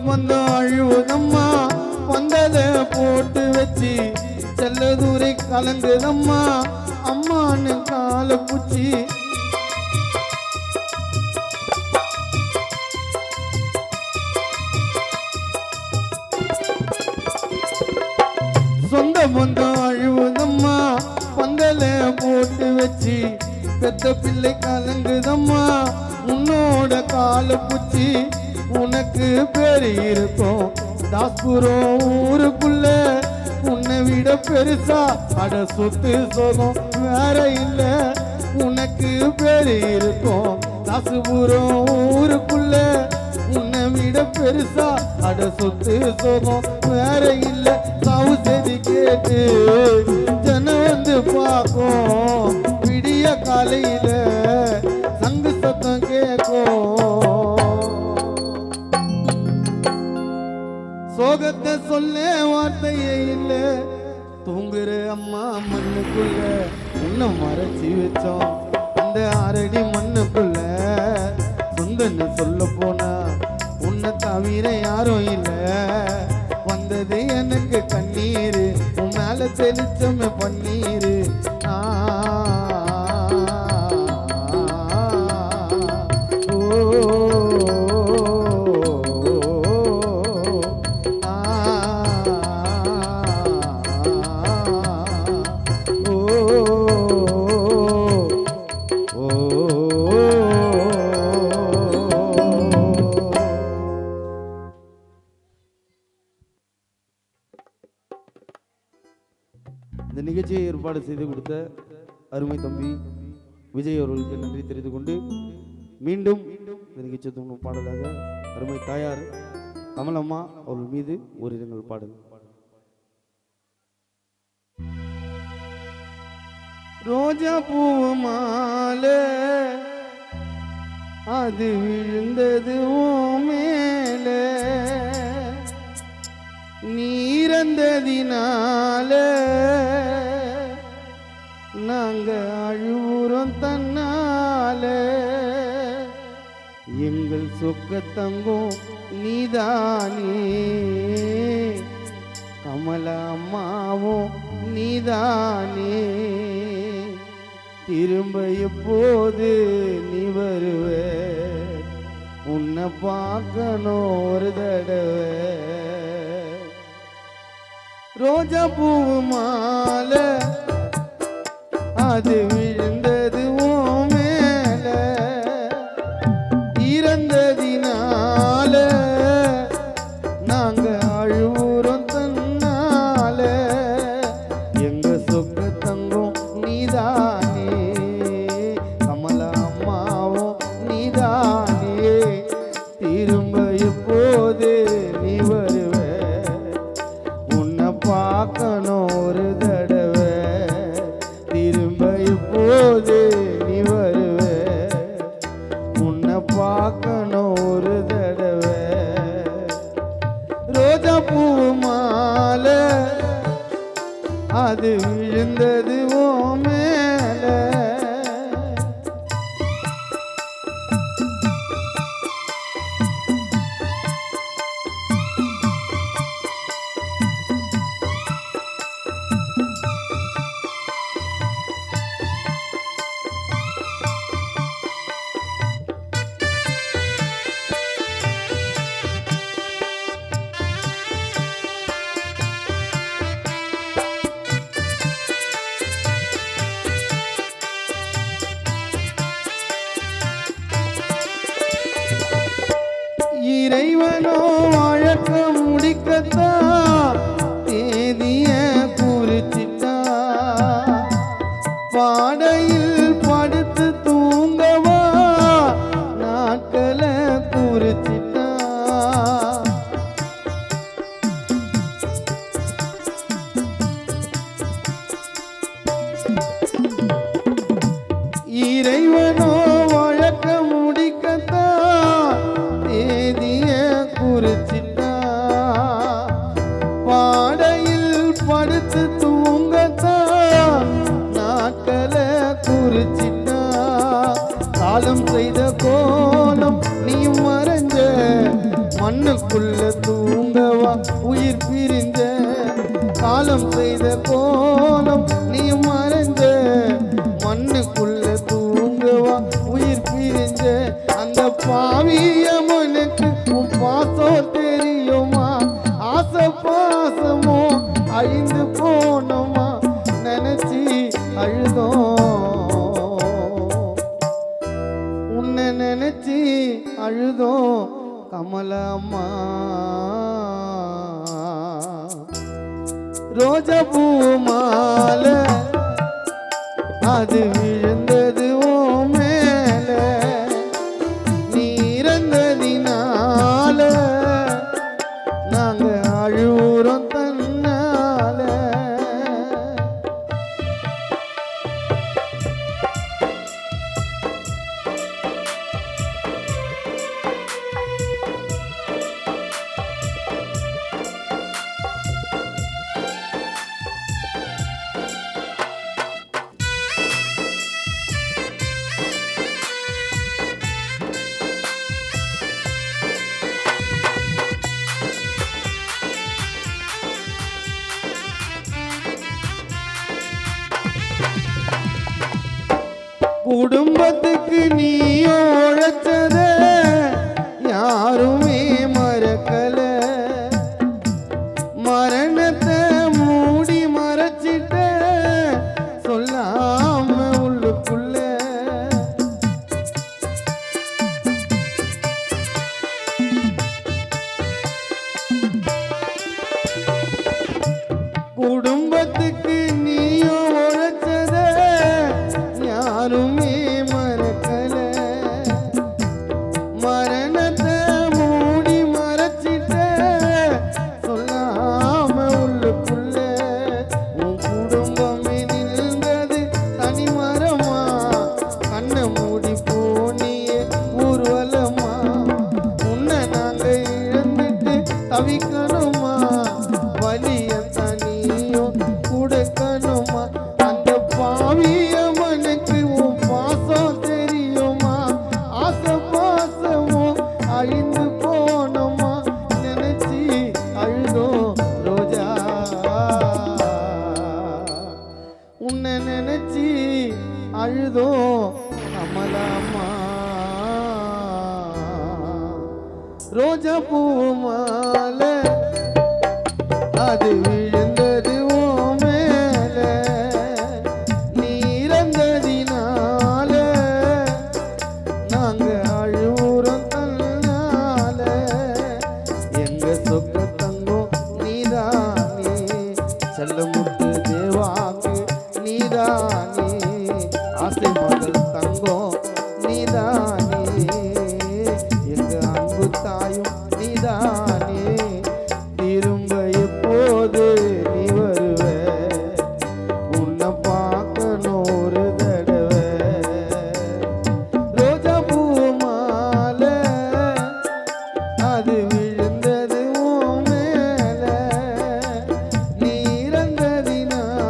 அழுவதம்மா பந்தல போட்டு வச்சு செல்லதூரை கலங்குதம்மா அம்மான்னு கால பூச்சி சொந்த பந்தம் அழுவதம்மா பந்தல போட்டு வச்சு பெத்த பிள்ளை கலங்குதம்மா உன்னோட கால பூச்சி உனக்கு பேரு இருக்கும் தாஸ்புரம் ஊருக்குள்ள உன்னை விட பெருசா அட சொத்து சோகம் வேற இல்ல உனக்கு பேரு இருக்கும் தாசுபுரம் ஊருக்குள்ள உன்னை விட பெருசா அட சொத்து சோகம் வேற இல்ல சாவு செய்தி கேட்டு ஜனம் வந்து பார்க்கும் விடிய காலையில சங்கு சத்தம் கேட்கும் சோகத்தை சொல்ல வார்த்தையே இல்ல தூங்குற அம்மா மண்ணுக்குள்ள உன்னை மறைச்சி வச்சோம் அந்த அரடி மண்ணுக்குள்ள சொந்தன்னு சொல்ல போனா உன்னை தவிர யாரும் இல்ல வந்தது எனக்கு கண்ணீர் உன் மேல தெளிச்சமே பன்னீர் இந்த நிகழ்ச்சியை ஏற்பாடு செய்து கொடுத்த அருமை தம்பி விஜய் அவர்களுக்கு நன்றி தெரிந்து கொண்டு மீண்டும் இந்த நிகழ்ச்சி தூண்டும் பாடலாக அருமை தாயார் கமலம்மா அவர்கள் மீது ஒரு இடங்கள் பாடல். ரோஜா பூ மாலை அது விழுந்தது மேலே நீரந்ததினால நாங்க அழுவுறோம் தன்னால எங்கள் சொக்க தங்கும் நீதானே கமல அம்மாவும் நீதானே திரும்ப எப்போது நீ வருவ உன்னை பார்க்கணும் ஒரு தடவை ரோஜா பூ மாலை அது விழுந்தது மேல இறந்ததினால நாங்க அழுவுறோம் தன்னால அது விழுந்தது ஓ மேல. இறைவனோ வழக்க முடிக்கத்தான் தேதிய குறிச்சிட்டா. பாடையில் படுத்து தூங்கவா நாட்களை குறிச்சிட்டா. இறைவனோ வழக்க முடிக்கத்தான் தேதிய குறிச்சிட்டா. பாடையில் படுத்து தூங்கத்தான் நாட்களை குறிச்சிட்டா. காலம் செய்த கோலம் நீ மறைஞ்ச மண்ணுக்குள்ள தூங்கவா உயிர் பிரிஞ்ச. காலம் செய்த கோலம் நீ மறைஞ்ச மண்ணுக்குள்ள தூங்கவா உயிர் பிரிஞ்ச. அந்த பாவியமனுக்கு உன் பாசம் தெரியுமா? ஆசை பாசமோ அழிந்து போனோமா? நினைச்சி அழுதோம், உன்னை நினைச்சி அழுதோம் கமலம்மா. ரோஜா பூ மாலை அது விழுந்தது ஓ மேல. நீ இறந்ததினால நாங்க அழுவுறோம் தன்னால. குடும்பத்துக்கு நீ உழைச்சத யாருமே மறக்கல. மரணத்தை மூடி மறைச்சிட்ட சொல்லாம உள்ளுக்குள்ள. குடும்பத்துக்கு நீயும் உழைச்சத யாருமே மறக்கல. மரணத்தை மூடி மறைச்சிட்ட சொல்லாம உள்ளுக்குள்ள. உன் குடும்பமே நின்றது தனிமரமா? கண்ணை மூடி போனியே ஊர்வலமா? உன்னை நாங்க இழந்துட்டு தவிக்கணுமா? வலிய தனியும் கொடுக்கணுமா? அந்த பாவியமனுக்கு உன் பாசம் தெரியுமா? ஆசை பாசமோ அழிந்து போனோமா? நினைச்சி அழுதோம் ரோஜா, உன்னை நினைச்சி அழுதோம் கமலாமா. ரோஜா பூ மாலை அது விழுந்தது ஓ மேல. நீ இறந்ததினால நாங்க அழுவுறோம் தன்னால. எங்க சொக்க தங்கம் நீதானே, செல்லமுத்து தேவாக்கு நீதானே, ஆசை மகள் தங்கம் நீதானே, எங்க அன்பு தாயும் நீதானே. திரும்ப எப்போது நீ வருவ? உன்னை பார்க்கணும் ஒரு தடவை. ரோஜா பூ மாலை அது விழுந்தது உன் மேல. நீ இறந்ததினால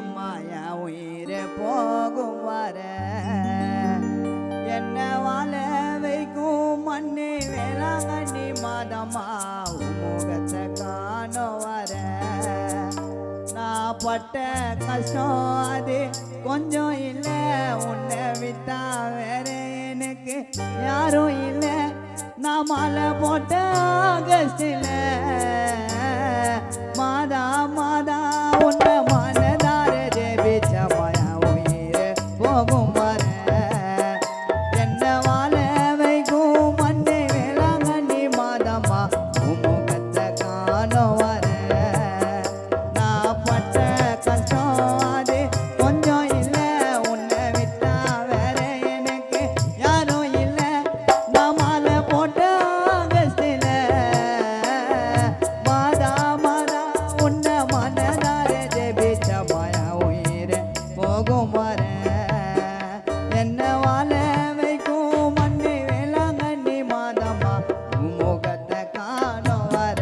அம்மா என் உயிர் போகும் வர என்ன வாழ வைக்கும் மண்ணு வேளாங்கண்ணி மாதம்மா முகத்தை காண வர நான் பட்ட கஷ்டம் அது கொஞ்சம் இல்லை உன்னை விட்டா வேற எனக்கு யாரும் இல்லை நான் மாலை போட்ட ஆகஸ்டில் மாதா மாதா உன்னை மனதார ஜெபிச்ச மாயா உயிர் போகும் வர என்ன வாழ வைக்கும் மண்ணை வேளாங்கண்ணி மாதம்மா முகத்தை காண வர நான் பட்ட கஷ்டம் அது கொஞ்சம் இல்லை உன்னை விட்டா வேற எனக்கு யாரும் இல்லை நான் மாலை போட்ட ஆகஸ்டில் மாதா மாதா உன்னை மனதார ஜெபிச்ச மாயா உயிர் போகும் வர என்ன வாழ வைக்கும் மண்ணு வேளாங்கண்ணி மாதம்மா முகத்தை காண வர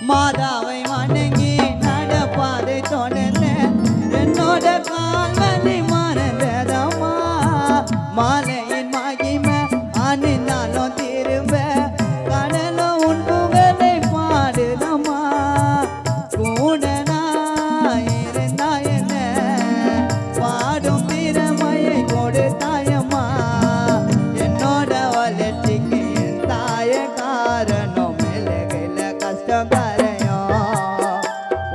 மாதாவை வணங்கி நடப்பாதை தொடர்ந்த என்னோட கால்வலி மறந்ததம்மா மாலையின் மகிமை அணிந்தாலும் திரும்ப கடலும் உன் புகழை பாடுதம்மா கூட நான் இருந்தா என்ன பாடும் திறமையை கொடுத்தாயம்மா என்னோட வளர்ச்சிக்கு என் தாய காரணம் மெலகில கஷ்டம் கரையும்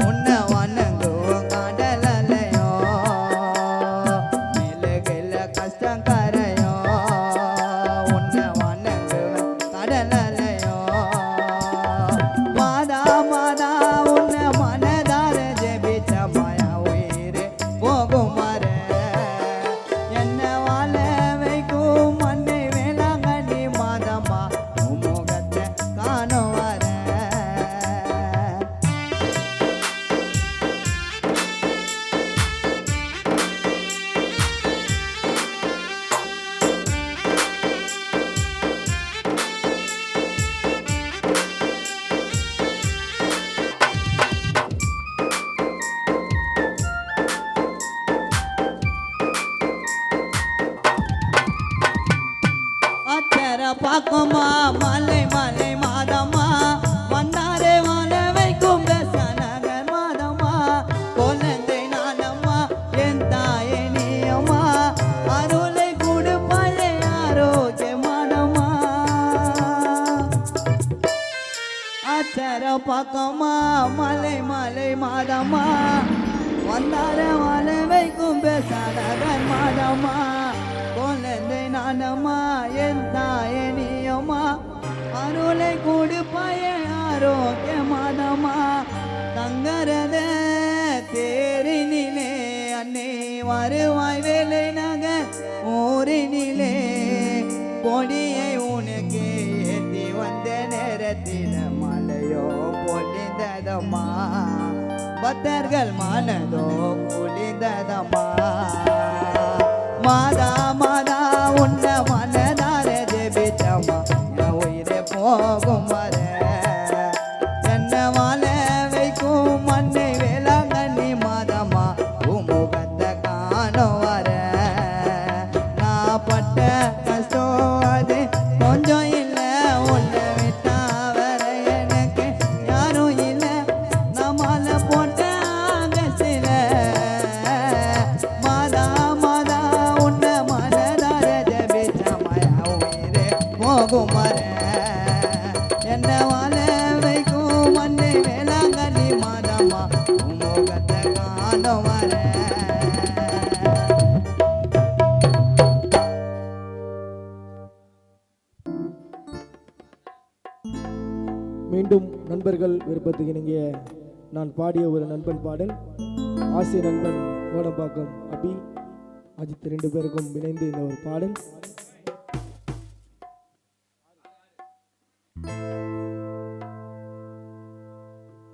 உன்னை வணங்குவோம் கடலையும் மெலகில கஷ்டம் கரையும் உன்னை வணங்குவோம் கடலையும் மாதா மாதா உன்னை மனதார ஜெபிச்ச மாயா உயிர் போகும் வர என்ன வாழ வைக்கும் மண்ணை வேளாங்கண்ணி மாதம்மா முகத்தை காண வர அச்சர பாக்குமா மலை மலை மாதம்மா வந்தாரே வாழ வைக்கும் நகர் மாதம்மா குழந்தை நானம்மா என் தாயே நீயம்மா அருளை கொடுப்பாயே ஆரோக்கியமானம்மா அச்சர பாக்கம்மா மலை மலை மாதம்மா வந்தார வாழ வைக்கும் நகர் மாதம்மா குழந்தை நானம்மா என் தாயே நீயம்மா அருளை கொடுப்பாய ஆரோக்கியமானம்மா தங்கரத தேரினிலே அன்னை வருவாய் வேலை நகர் ஊரினிலே கொடியை உனக்கு ஏற்றி வந்த நேரத்தில் மலையோ பொழிந்ததம்மா பக்தர்கள் மனதோ குளிந்ததம்மா மாதா மாதா உன்னை மனதார ஜெபிச்சம்மா என் உயிரே போகும் வர என்ன வாழ வைக்கும் மண்ணை வேளாங்கண்ணி மாதம்மா முகத்தை காண வர நான் பட்ட கஷ்டம் அது கொஞ்சம் இல்லை உன்னை விட்டா வர எனக்கு யாரும் இல்லை நான் மாலை போட்ட ஆகஸ்டில் மாதா மாதா உன்னை மனதார ஜெபிச்ச நண்பர்கள் விருப்பத்துக்கு நீங்கள் நான் பாடிய ஒரு நண்பன் பாடல் ஆசை நண்பன் கோடம்பாக்கம் அபி அஜித் 2 பேருக்கும் இணைந்து இந்த ஒரு பாடல்.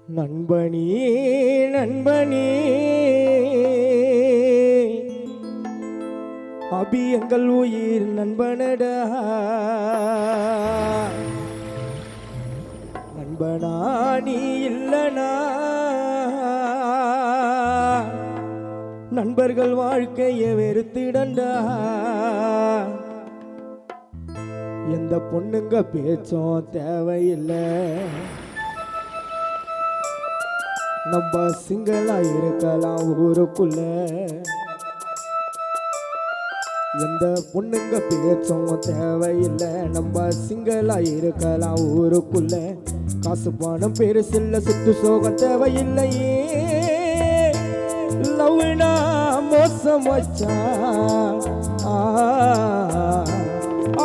நண்பனே நண்பனே அபி எங்கள் உயிர் நண்பனடா, நண்பனா நீ இல்லனா நண்பர்கள் வாழ்க்கையை வெறுத்திடண்டா. எந்த பொண்ணுங்க பேச்சும் தேவையில்லை, நம்ம சிங்களா இருக்கலாம் ஊருக்குள்ள. எந்த பொண்ணுங்க பேச்சும் தேவையில்லை, நம்ம சிங்களா இருக்கலாம் ஊருக்குள்ள. காசு பணம் பெருசில்ல, சுத்து சோகம் தேவையில்லையே. லவ்னா மோசம் வச்சா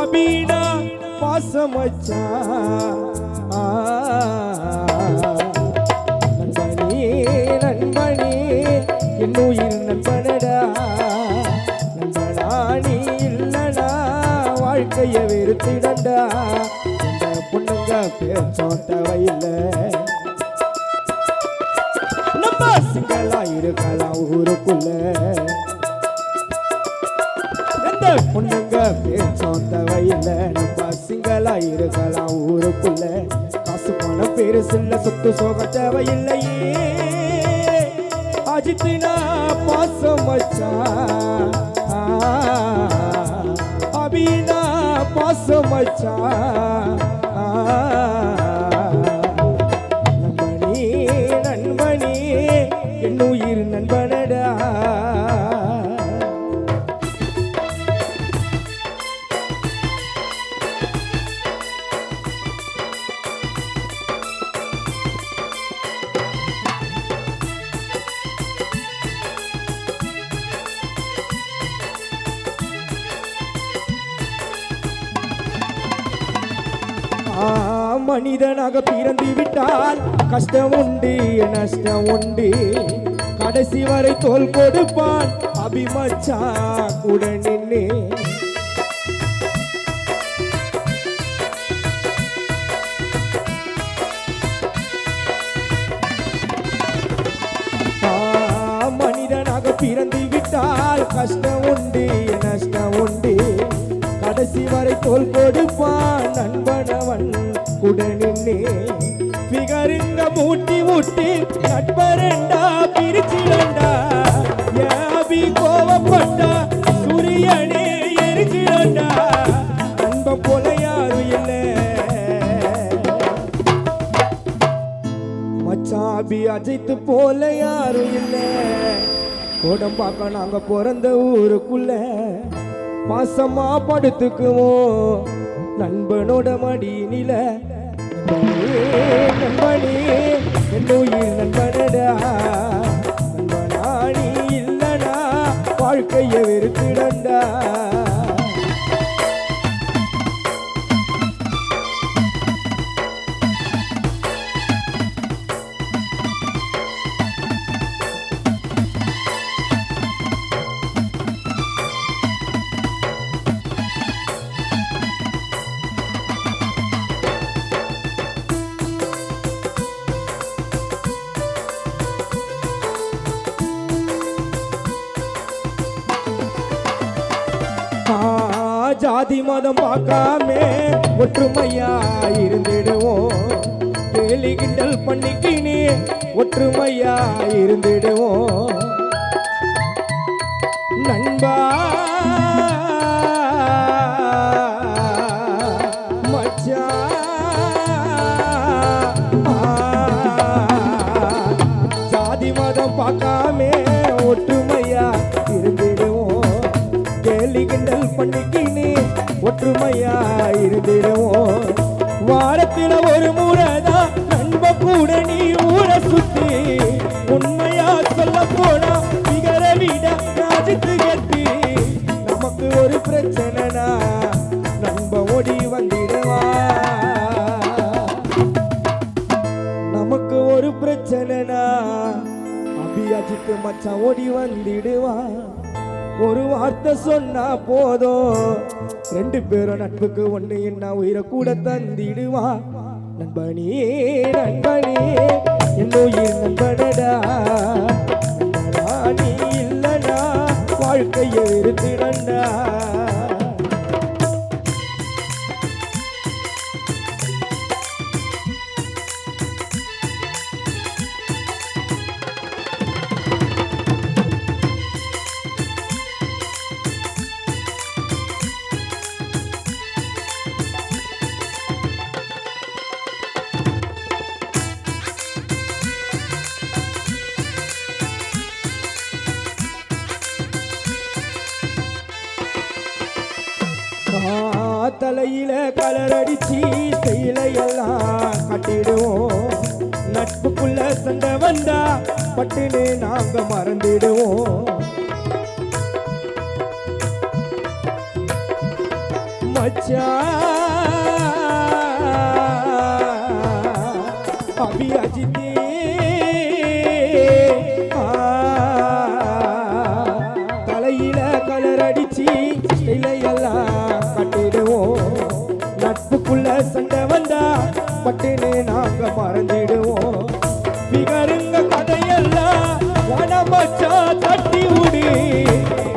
அபீனா பாசம் வச்சா. நண்பனே நண்பனே என் உயிர் நண்பனடா, நண்பனா நீ இல்லனா வாழ்க்கையை வெறுத்திடண்டா. எந்த பொண்ணுங்க பேச்சும் தேவையில்லை, நம்ம சிங்களா இருக்கலாம் ஊருக்குள்ள. எந்த பொண்ணுங்க பேச்சும் தேவையில்லை, நம்ம சிங்களா இருக்கலாம் ஊருக்குள்ள. காசு பணம் பெருசில்ல, சொத்து சோகம் தேவையில்லையே. அஜித்தினா பாசம் வச்சா அபினா பாசம் வச்சா. நண்பனே நண்பனே என் உயிர் நண்பனடா. மனிதனாக பிறந்து விட்டால் கஷ்டம் உண்டு நஷ்டம் உண்டு, கடைசி வரை தோல் கொடுப்பான் அபிமச்சா கூட நின்று. மனிதனாக பிறந்து விட்டால் கஷ்டம் உண்டு நஷ்டம் உண்டு, கடைசி வரை தோல் கொடுப்பான் நண்பனவன் கூட நின்று. பிகருங்க மூட்டி ஊட்டி நட்பரண்டா பிரிச்சிடண்டா. யாபி கோவப்பட்டா சூரியனே எரிச்சிடண்டா. நண்பன் போல யாரும் இல்லை, மச்சாபி அஜித்து போல யாரும் இல்லை. கோடம்பாக்கம் நாங்க பிறந்த ஊருக்குள்ள பாசமா படுத்துக்குவோம் நண்பனோட மடியினில. நண்பனே என் உயிர் நண்பனடா, நண்பனா நீ இல்லனா வாழ்க்கையை வெறுத்திடண்டா. ஜாதி மதம் பார்க்காம ஒற்றுமையா இருந்திடுவோம், கேலி கிண்டல் பண்ணிக்கினே ஒற்றுமையா இருந்திடுவோம். நண்பா மச்சான் ஜாதி மதம் பார்க்காம ஒற்றுமையா இருந்திடுவோம், கேலி கிண்டல் பண்ணிக்கினே ஒற்றுமையா இருந்திடுவோம். வாரத்தில் ஒரு முறைதான் நண்ப கூட நீ ஊரை சுத்தி, உண்மையா சொல்ல போனா பிகர விட ராஜித்து கட்டி. நமக்கு ஒரு பிரச்சனைனா நண்ப ஓடி வந்திடுவா. பிரச்சனைனா அபியாஜித்து மச்சான் ஓடி வந்திடுவான். ஒரு வார்த்தை சொன்னா போதும், ரெண்டு பேரும் நட்புக்கு ஒண்ணு என்ன உயிரை கூட தந்திடுவான். நண்பனே நண்பனே என் உயிர் நண்பனடா, நண்பனா நீ இல்லனா வாழ்க்கையை வெறுத்திடண்டா. தலையில கலர் அடிச்சு செயலையெல்லாம் கட்டிடுவோம். நட்புக்குள்ள சண்டை வந்தா பட்டுன்னு நாங்க மறந்துடுவோம். மச்சான் அபியாஜித்தே தலையில கலர் அடிச்சு செயலையெல்லாம் கட்டிடுவோம். நட்புக்குள்ள சண்டை வந்தா பட்டுன்னு நாங்க மறந்துடுவோம். பிகருங்க கதையெல்லாம் வனமச்சா தட்டி விடு,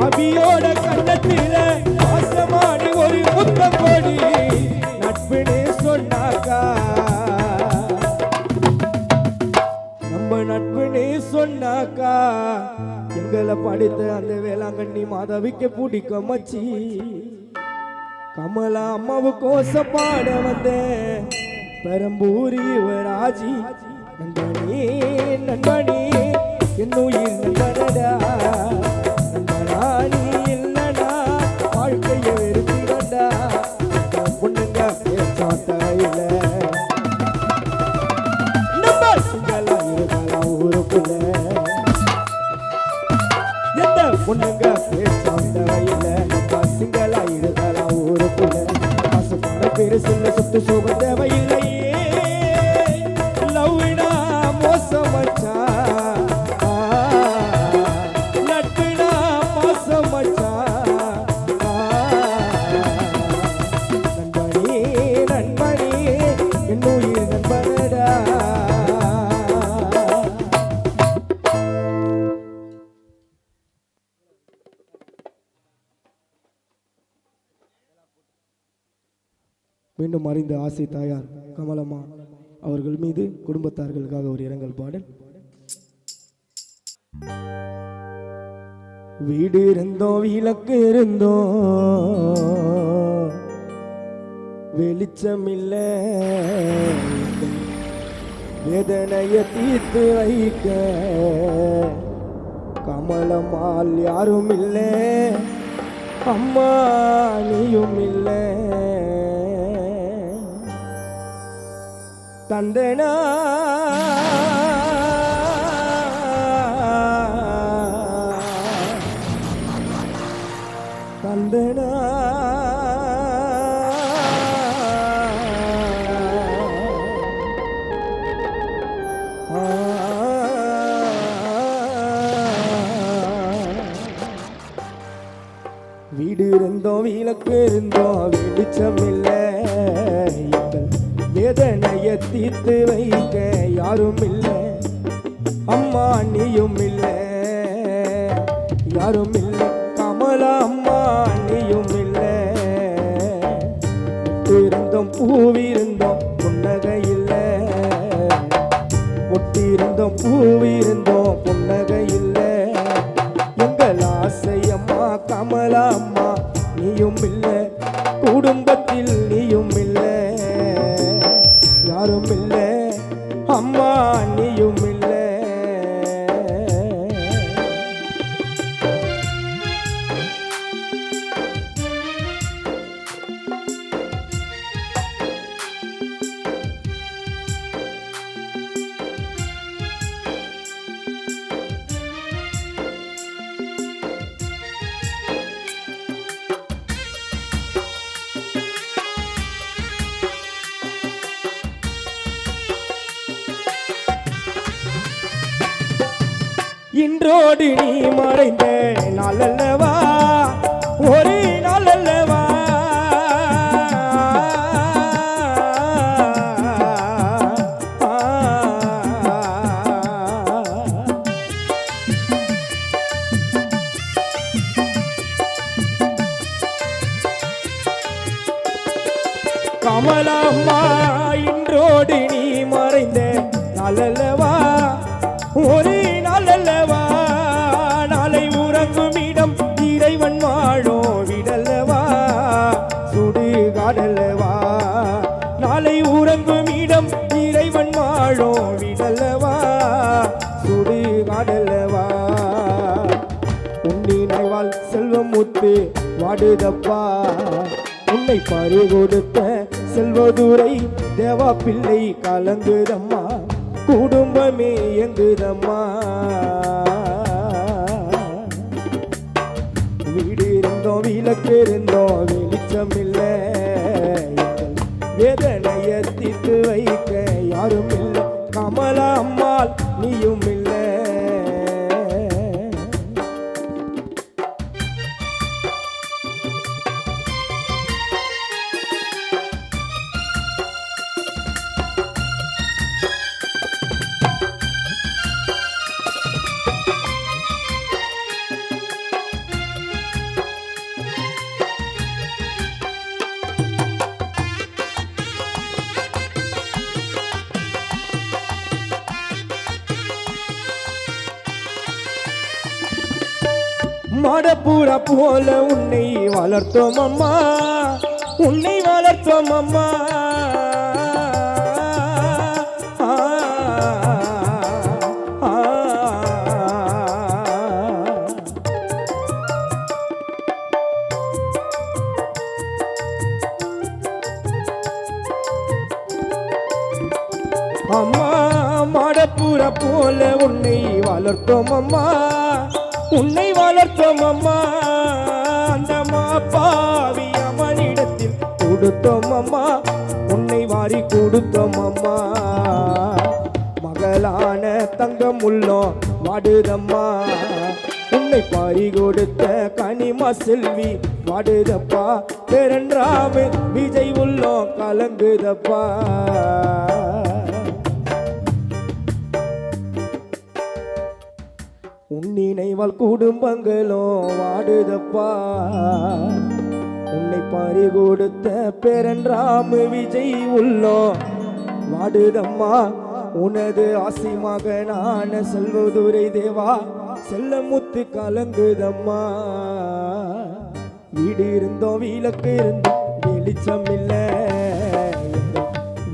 அபியோட கண்ணத்தில வாசமாடி ஒரு முத்தம் கொடி. நட்புன்னு சொன்னாக்கா நம்ம நட்புன்னு சொன்னாக்கா எங்களை படித்த அந்த வேளாங்கண்ணி மாதவிக்கு பிடிக்க மச்சி. கமலா அம்மாவு கோச பாட வந்த பெரம்பூர் யுவராஜி. நண்பனே நண்பனே என் உயிர் நண்பனடா, நண்பனா நீ இல்லனா வாழ்க்கையை வெறுத்திடண்டா. பொண்ணுங்க பேச்சாத்தையில நம்ம சிங்களா இருக்கலாம் ஊருக்குள்ள, எந்த பொண்ணுங்க பேச்சாத்தையில நம்ம சிங்களா இருக்கலாம் ஊருக்குள்ள. காசு பண பெருசுல சொத்து சுகம் தேவையில்லையே, லவ்னா மோசம் மச்சான், நட்புனா மோசம் மச்சான். நண்பனே நண்பனே என் உயிர் நண்பனடா. மீண்டும் அறிந்த ஆசை தாயார் கமலம்மா அவர்கள் மீது குடும்பத்தார்களுக்காக ஒரு இரங்கல் பாடல். வீடு இருந்தோம் விளக்கு இருந்தோம் வெளிச்சம் இல்ல, வேதனைய தீர்த்து வைக்க கமலம்மாள் யாரும் இல்லை, அம்மா நீயும் இல்லை. தந்தனா தந்தனா வீடு இருந்தோம் விளக்கு இருந்தோம் வெளிச்சம் இல்லை, வேதனைய தீர்த்து வைக்க யாரும் இல்லை, அம்மா நீயும் இல்லை, யாரும் இல்லை. கமலா அம்மா நீயும் இல்லை. இருந்தோம் பூவிருந்தோம் புன்னகை இல்லை, ஒட்டியிருந்தோம் பூவிருந்தோம் புன்னகை இல்லை. எங்கள் ஆசையம்மா கமலா அம்மா நீயும் இல்லை, குடும்பத்தில் நீயும் இல்லை, யாரும் இல்லை, அம்மா நீயும் இல்லை. இன்றோடு நீ மறைந்த நாளல்லவா ஒரு நாளல்லவா கமலம்மா இன்றோடு நீ மறைந்த நாளல்லவா ஒரு நாளல்லவா நாளை உறங்கும் இடம் இறைவன் வாழோ விடல்லவா சுடுகாடல்லவா நாளை உறங்கும் இடம் இறைவன் வாழோ விடல்லவா சுடுகாடல்லவா உன்னினைவால் செல்வம் முத்து வாடுதப்பா உன்னை பறி கொடுத்த செல்வதுரை தேவா பிள்ளை கலங்குதம்மா குடும்பமே எங்குதம்மா வீடு இருந்தோம் விளக்கு இருந்தோம் வெளிச்சம் இல்லை வேதனைய தீர்த்து வைக்க யாரும் இல்லை கமலா அம்மாள் நீயும் இல்லை மடப்புறா போல உன்னை வளர்த்தோம் அம்மா உன்னை வளர்த்தோம் அம்மா அம்மா மடப்புறா போல உன்னை வளர்த்தோம் அம்மா உன்னை வளர்த்தோம் அம்மா அந்த மாப்பாவி அவனிடத்தில் கொடுத்தோம் அம்மா உன்னை வாரி கொடுத்தோம் அம்மா மகளான தங்கம் உள்ளோம் வாடுதம்மா உன்னை பாரி கொடுத்த கனிமா செல்வி வாடுதப்பா பெரன்றாம விஜய் உள்ளோம் கலங்குதப்பா உன்னினைவால் குடும்பங்களோ வாடுதப்பா உன்னை பறி கொடுத்த பெரன்றாம விஜய் உள்ளோ வாடுதம்மா உனது ஆசி மகனான செல்வதுரை தேவா செல்லமுத்து கலங்குதம்மா வீடு இருந்தோம் விளக்கு இருந்தோம் வெளிச்சம் இல்லை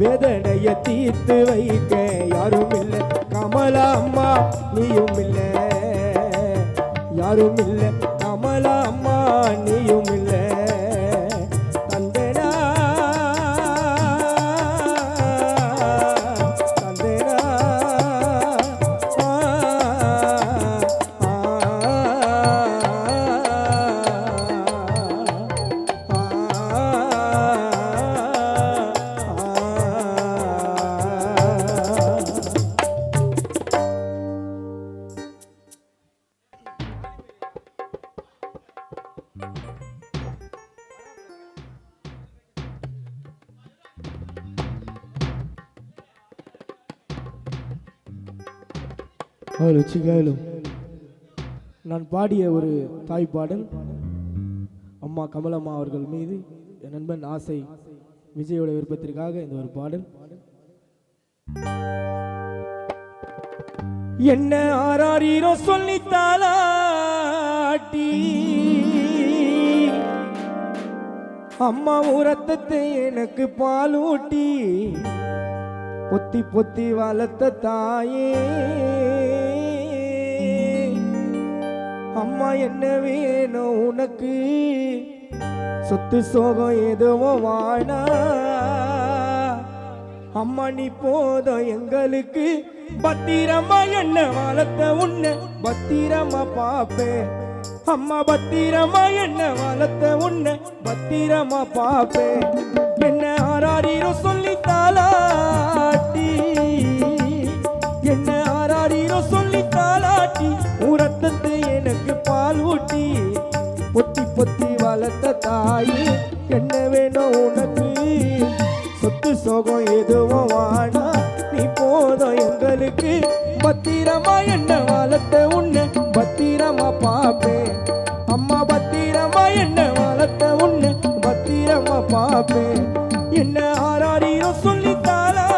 வேதனைய தீர்த்து வைக்க யாரும் இல்லை கமலா அம்மா நீயும் இல்லை யாரும் இல்லை கமலா அம்மா நீயும் இல்லை தந்தனா தந்தனா ருச்சிகாலும் நான் பாடிய ஒரு தாய் பாடல் அம்மா கமலம்மா அவர்கள் மீது என் நண்பன் ஆசை விஜயோட விருப்பத்திற்காக இந்த ஒரு பாடல். என்ன ஆராரீரோ சொல்லித்தாலாட்டி அம்மா உரத்தத்தை எனக்கு பாலூட்டி பொத்தி பொத்தி வளர்த்த தாயே அம்மா என்ன வேணும் உனக்கு சொத்து சோகம் எதுவும் வாழா அம்மா நீ போதும் எங்களுக்கு பத்திரமா என்ன வளர்த்த உன்னை பத்திரமா பாப்பேன் அம்மா பத்திரமா என்ன வளர்த்த உன்னை பத்திரமா பாப்பேன் என்ன ஆராரீரோ சொல்லி தாலாட்டி என்ன ஆராரீரோ சொல்லி தாலாட்டி சோகம் எதுவும் வானா நீ போதும் எங்களுக்கு பத்திரமா என்ன வளர்த்த உன்னை பத்திரமா பாப்பேன் அம்மா பத்திரமா என்ன வளர்த்த உன்னை பத்திரமா பாப்பேன் என்ன ஆராரீரோ சொல்லித்தாளா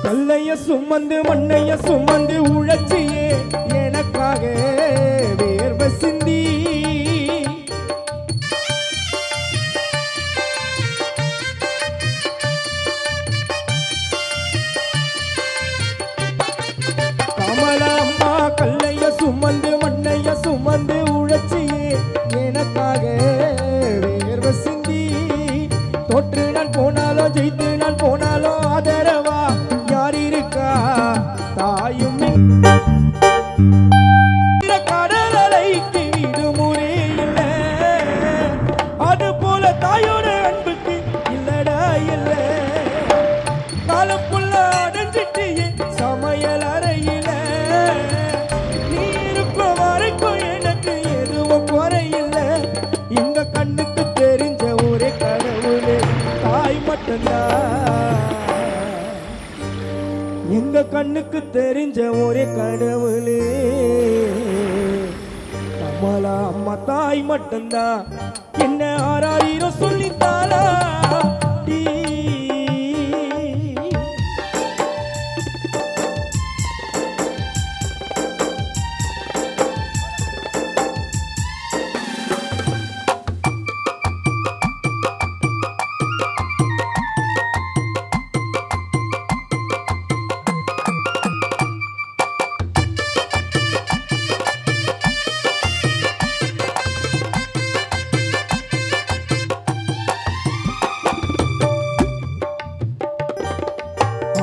கல்லைய சுமந்து மண்ணைய சுமந்து உழைச்சியே எனக்காக வேர்வை சிந்தி கமல அம்மா கல்லைய சுமந்து மண்ணைய சுமந்து உழைச்சியே எனக்காக வேர்வை சிந்தி தோற்று நான் போனாலும் ஜெயித்து நான் போனாலும் ஆதரவா யார் இருக்கா தாயும் கடல் அலைக்கு விடுமுறை இல்லை அது போல தாயோட அன்புக்கு இல்லடா இல்லை காலம் புள்ள அடைஞ்சிட்டு சமையல் அறையில நீ இருக்கும் வரைக்கும் எனக்கு எதுவும் குறையில்லை இந்த கண்ணுக்கு தெரிஞ்ச ஒரே கடவுளே தாய் மட்டும்தான் எங்க கண்ணுக்கு தெரிஞ்ச ஒரே கடவுளே கமலா அம்மா தாய் மட்டும்தான் என்ன ஆராரீரோ சொல்லித்தாளா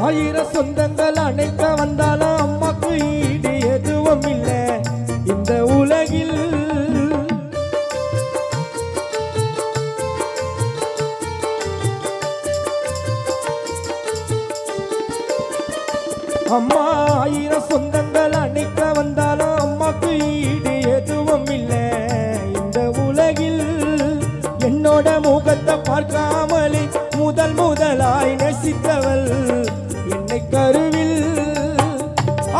ஆயிரம் சொந்தங்கள் அணைக்க வந்தாலும் அம்மாக்கு ஈடு எதுவும் இல்லை இந்த உலகில் அம்மா ஆயிரம் சொந்தங்கள் அணைக்க வந்தாலும் அம்மாக்கு ஈடு எதுவும் இல்லை இந்த உலகில் என்னோட முகத்தை பார்க்காமலே முதலாய் நேசித்தவள் என்னை கருவில்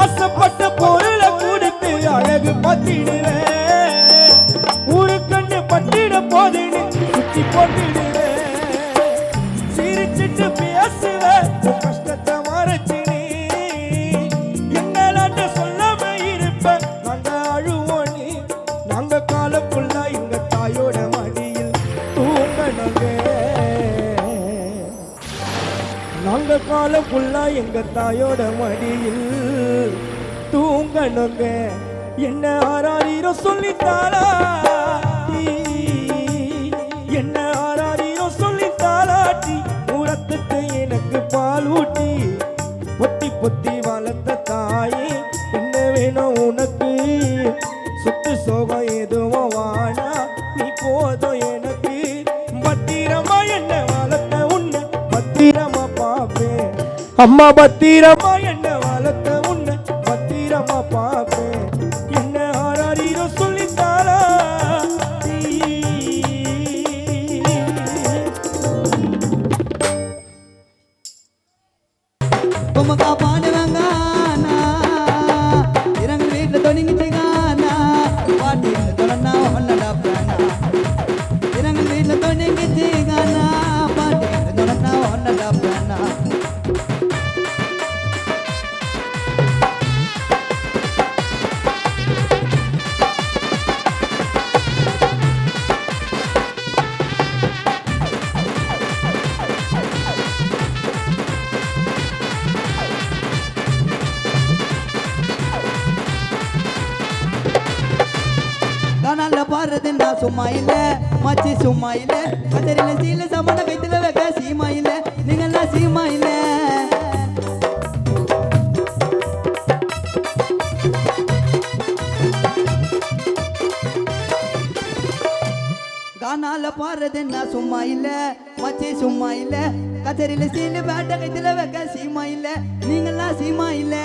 ஆசைப்பட்ட பொருளை கொடுத்து அழகு பார்த்திடுவேன் ஊரு கண்ணு பட்டிட போதுன்னு சுத்தி போட்டுடுவேன் சிரிச்சிட்டு பேசுவேன் கஷ்டத்தை மறைச்சினே எங்களாட்ட சொல்லாம இருப்பேன் நாங்க அழுவோம் நீ நாங்க காலக்குள்ள எங்க தாயோட மடியில் தூங்கணுங்க நாங்க காலக்குள்ள எங்க தாயோட மடியில் தூங்கணுங்க என்ன ஆராரீரோ சொல்லித்தாளா என்ன ஆராரீரோ சொல்லித்தாளாட்டி உரத்துக்கு எனக்கு பால் ஊட்டி பொத்தி பொத்தி வளர்த்த தாயே என்ன வேணும் உனக்கு சொத்து சோகம் எதுவும் வானா நீ போதும் எனக்கு பத்திரமா என்ன வளர்த்த உன்னை பத்திரமா பாப்பேன் அம்மா பத்திரமா என்ன வளர்த்த உன்னை பத்திரமா பாப்பேன் என்ன ஆராரீரோ சொல்லித்தாளா பொம்மக்கா பாடுவாங்க இரண்டு வீட்டுல தொடங்கிச்சுக்கானா பாட்டி தொடர்னா ஒன்னடா பிரானா இரண்டு வீட்டுல தொடங்கிச்சுக்கானா பாட்டி தொடர்னா ஒன்னடா பிரானா நான் சும்மா இல்ல மச்சி சும்மா இல்ல கச்சேரியில சீல சமண கைத்துல வைக்க சீமா இல்ல நீங்கெல்லாம் சீமா இல்ல கானால பாடுறது நான் சும்மா இல்ல மச்சி சும்மா இல்ல கச்சேரியில சீல பேட்ட கைத்துல வைக்க சீமா இல்ல நீங்கெல்லாம் சீமா இல்ல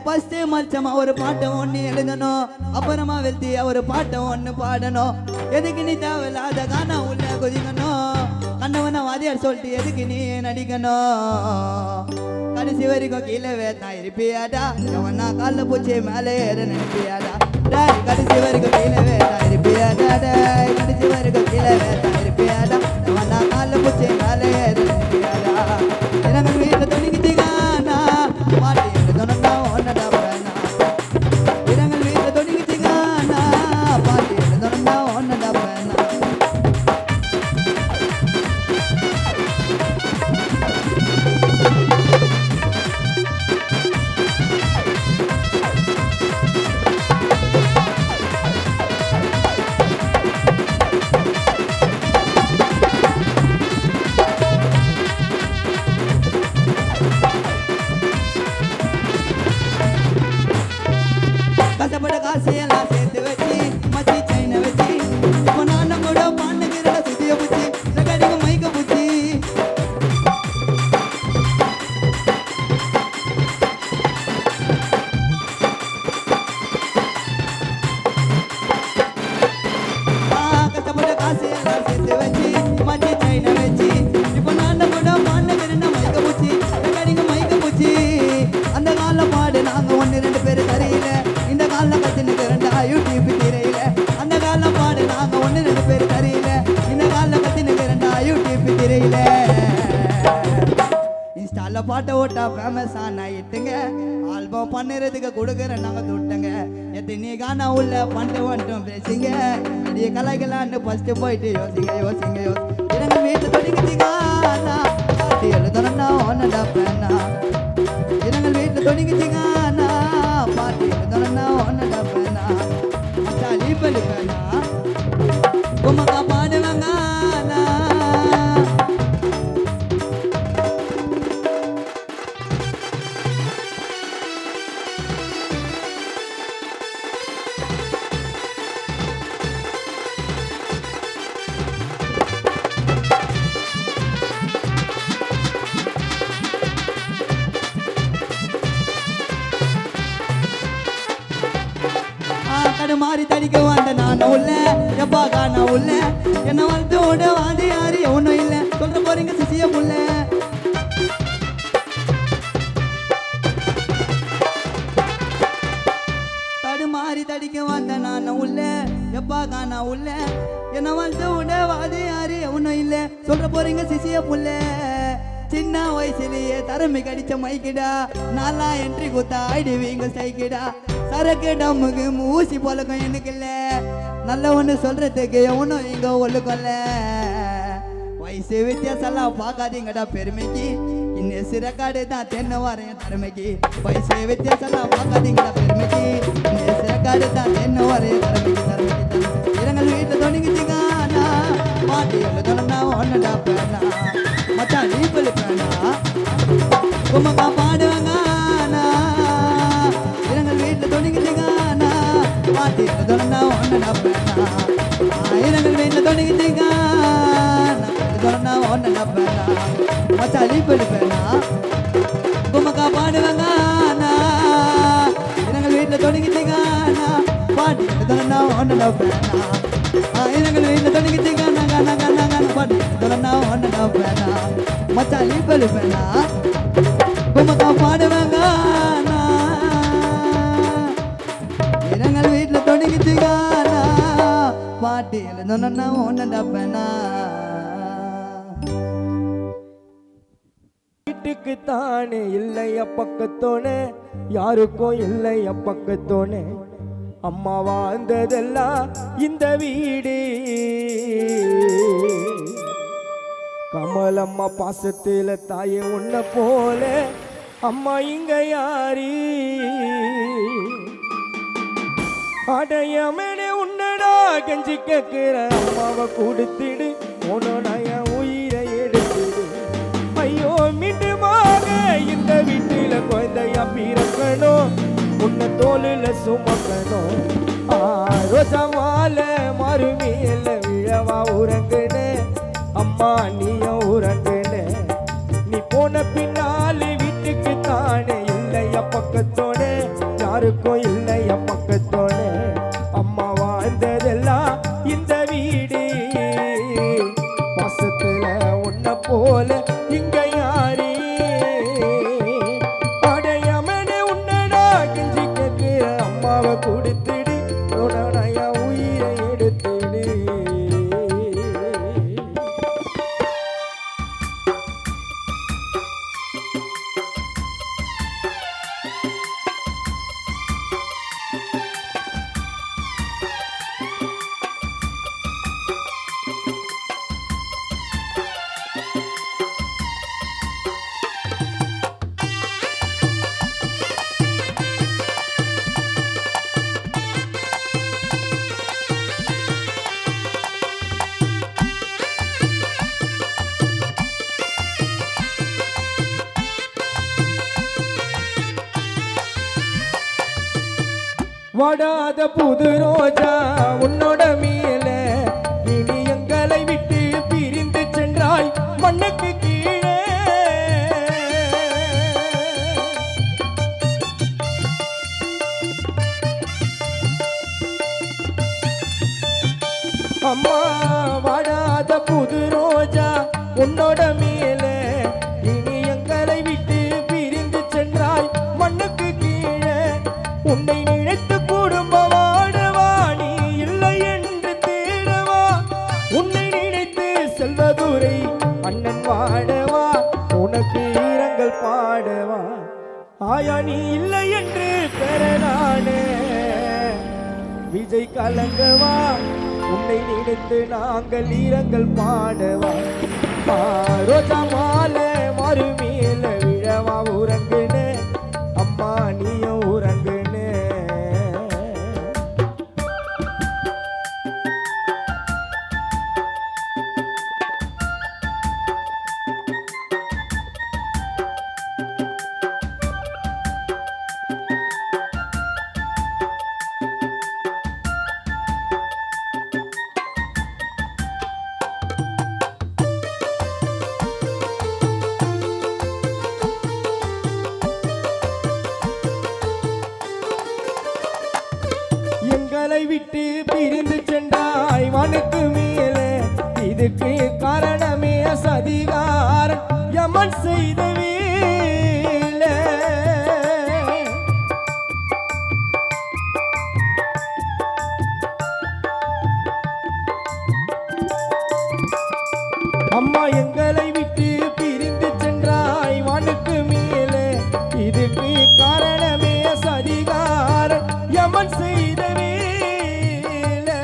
ஃபர்ஸ்ட் மச்சமா ஒரு பாட்டை ஒன்று எழுதணும் அப்புறமா வெல்த்தி ஒரு பாட்டை ஒன்று பாடணும் எதுக்கு நீ தேவையில்லாத கானா உள்ள குதிக்கணும் கண்ணவன வாதியார் சொல்லிட்டு எதுக்கு நீ நடிக்கணும் கடைசி வரைக்கும் கீழே வேத்தா இருப்பியாடா எவனா காலில் பூச்சி மேலே ஏற நினைப்பியாடா டேய் கடைசி வரைக்கும் கீழே வேத்தா இருப்பியாடா டேய் கடைசி வரைக்கும் கீழே வேத்தா இருப்பியாடா எவனா காலில் பூச்சி மேலே ஏற நினைப்பியாடா எனக்கு வீட்டில் துணிக்கிட்டீங்கன்னா மாட்டி எழுதணும்னா ஒன்னடா பேனா இரங்கள் வீட்டில் துணிக்கிட்டீங்கன்னா பாட்டி எழுதணும்னா ஒன்னடா பேனா கஷ்டப்பட்ட காசையெல்லாம் சேர்த்து வச்சு மச்சி செயினை வச்சு இப்போ நானும் கூட பாண்டுகிற சுத்திய பூச்சி ரெக்கார்டிங்க மைக்க பூச்சி கஷ்டப்பட்ட காசையெல்லாம் சேர்த்து வச்சு மச்சி செயினை வச்சு இப்போ நானும் கூட பாண்டுகிற மைக்க பூச்சி ரெக்கார்டிங்க மைக்க பூச்சி அந்த கால பாடு நாங்க ஒன்று ரெண்டு பேர் தரையில இந்த கால கத்தினுக்கு ரெண்டு யூடியூப் திரையில அந்த கால பாடு நாங்க ஒன்று ரெண்டு பேர் தரையில இந்த கால கத்தினுக்கு ரெண்டு யூடியூப் திரையில இன்ஸ்டால பாட்டை ஓட்டா ஃபேமஸ் ஆனாயிட்டுங்க ஆல்பம் பண்ணுறதுக்கு கொடுக்குறேன் நாங்கள் தொட்டுங்க எத்தனை கானா உள்ள பண்ணிட்டு வந்துட்டோம் பேசிங்க பெரிய கலைகளான்னு ஃபஸ்ட்டு போயிட்டு யோசிங்க யோசிங்க யோசிங்க வீட்டு தொடங்கிட்டீங்க பாட்டி எழுதணும்னா ஒன்னடா பேனா இரங்கள் வீட்டில் தொடங்கிட்டீங்கன்னா பாட்டி எழுதணும்னா ஒன்னடா பேனா மச்சாலி பலி பேனா உமக்கா பாடுவாங்க கடை மாறி தடிக்க வந்த நானும் உள்ள எப்பா காணா உள்ள என்ன வளர்த்து ஓட வாதி யாரு ஒன்றும் இல்லை சொல்ற போறீங்க சிசிய புள்ள தடுமாறி தடிக்க வந்த நானும் உள்ள எப்பா காணா உள்ள என்ன வளர்த்து ஓட வாதி யாரு ஒன்றும் இல்லை சொல்ற போறீங்க சிசிய புள்ள சின்ன வயசுலயே தரமை கடிச்ச மைக்கிடா நாளா என்ட்ரி குத்தா ஆயிடுவீங்க சைக்கிடா சரக்கு டம்முக்கு ஊசி பழக்கம் எனக்கு இல்ல நல்ல ஒண்ணு சொல்றதுக்கு எவனும் இங்க ஒழுக்கொல்ல வயசு வித்தியாசம்லாம் பார்க்காதீங்கடா பெருமைக்கு இன்னும் சிறக்காடு தான் தென்னை வரையும் திறமைக்கு வயசு வித்தியாசம்லாம் பார்க்காதீங்கடா பெருமைக்கு இன்னும் சிறக்காடு தான் தென்னை வரையும் திறமைக்கு இரங்கள் வீட்டில் தொடங்கிட்டீங்கன்னா மாட்டி எழுதணும்னா ஒன்னடா பேனா மச்சான் நீ பள்ளி பேனா உமக்கா பாடுவாங்க இரங்கள் வீட்டில் தொடங்கிட்டீங்கன்னா பாட்டி எழுதணும்னா ஒன்னடா பேனா இரங்கள் வீட்டில் தொடங்கிட்டீங்கன்னா எழுதணும்னா ஒன்னடா பேனா மச்சான் நீ பள்ளி பேனா உமக்கா பாடுவாங்க இரங்கள் வீட்டில் தொடங்கிட்டீங்கன்னா பாட்டி எழுதணும்னா ஒன்னடா பேனா இரங்கள் வீட்டில் தொடங்கிட்டீங்கன்னா பாட்டி எழுதணும்னா ஒன்னடா பேனா மச்சான் நீ பள்ளி பேனா உமக்கா பாடுவாங்க இரங்கள் வீட்டில் தொடங்கிட்டீங்கன்னா பாட்டி எழுதணும்னா ஒன்னடா பேனா வீட்டுக்கு தானே இல்லைய பக்கத்தோனே யாருக்கும் இல்லைய பக்கத்தோனே அம்மா வாழ்ந்ததெல்லாம் இந்த வீடு கமலம்மா பாசத்துல தாயே உன்ன போல அம்மா இங்க யாரு அடையமனே உன்னடா கெஞ்சி கேட்கிற அம்மாவை கொடுத்துடு உன்னோடைய உயிரை எடுத்துடு ஐயோ மீண்டுமாக இந்த வீட்டில குழந்தையா பிறக்கணும் உன்னை தோலுல சுமக்கணும் ரோஜா மாலை மறுமையில விழவா உறங்குனே அம்மா நீயும் உறங்குனே நீ போன பின்னாலே வீட்டுக்கு தானே இல்லையா பக்கத்தோட யாருக்கும் இல்லையா பக்கத்தோட அம்மா வாழ்ந்ததெல்லாம் இந்த வீடு பாசத்துல உன்னை போல இங்க யாரு அடையமனே உன்னடா கெஞ்சி கேட்கிற அம்மாவை கொடுத்துடு உன்னுடைய உயிரை எடுத்துடு வாடாத புது ரோஜா உன்னோட மேல இனி எங்களை விட்டு பிரிந்து சென்றாய் மண்ணுக்கு கீழே அம்மா வாடாத புது ரோஜா உன்னோட மேல இனி எங்களை விட்டு பிரிந்து சென்றாய் மண்ணுக்கு கீழே உன்னை நினைத்து குடும்பம் வாடவா நீ இல்லை என்று தேடவா உன்னை நினைத்து செல்வதுரை அண்ணன் வாடவா உனக்கு இரங்கல் பாடவா ஆயா நீ இல்லை என்று பெறனானே விஜய் கலங்கவா உன்னை நினைத்து நாங்கள் இரங்கல் பாடவா ரோஜா மாலை மறுமேல விழவா உறங்குனே அம்மா நீயும் உறங்குனே எங்களை விட்டு பிரிந்து சென்றாய் வானுக்கு மேலே இதுக்கு காரணமே சதிகாரன் யமன் செய்த வேலை அம்மா எங்களை விட்டு பிரிந்து சென்றாய் வானுக்கு மேலே இதுக்கு காரணமே சதிகாரன் யமன் செய்த வேலை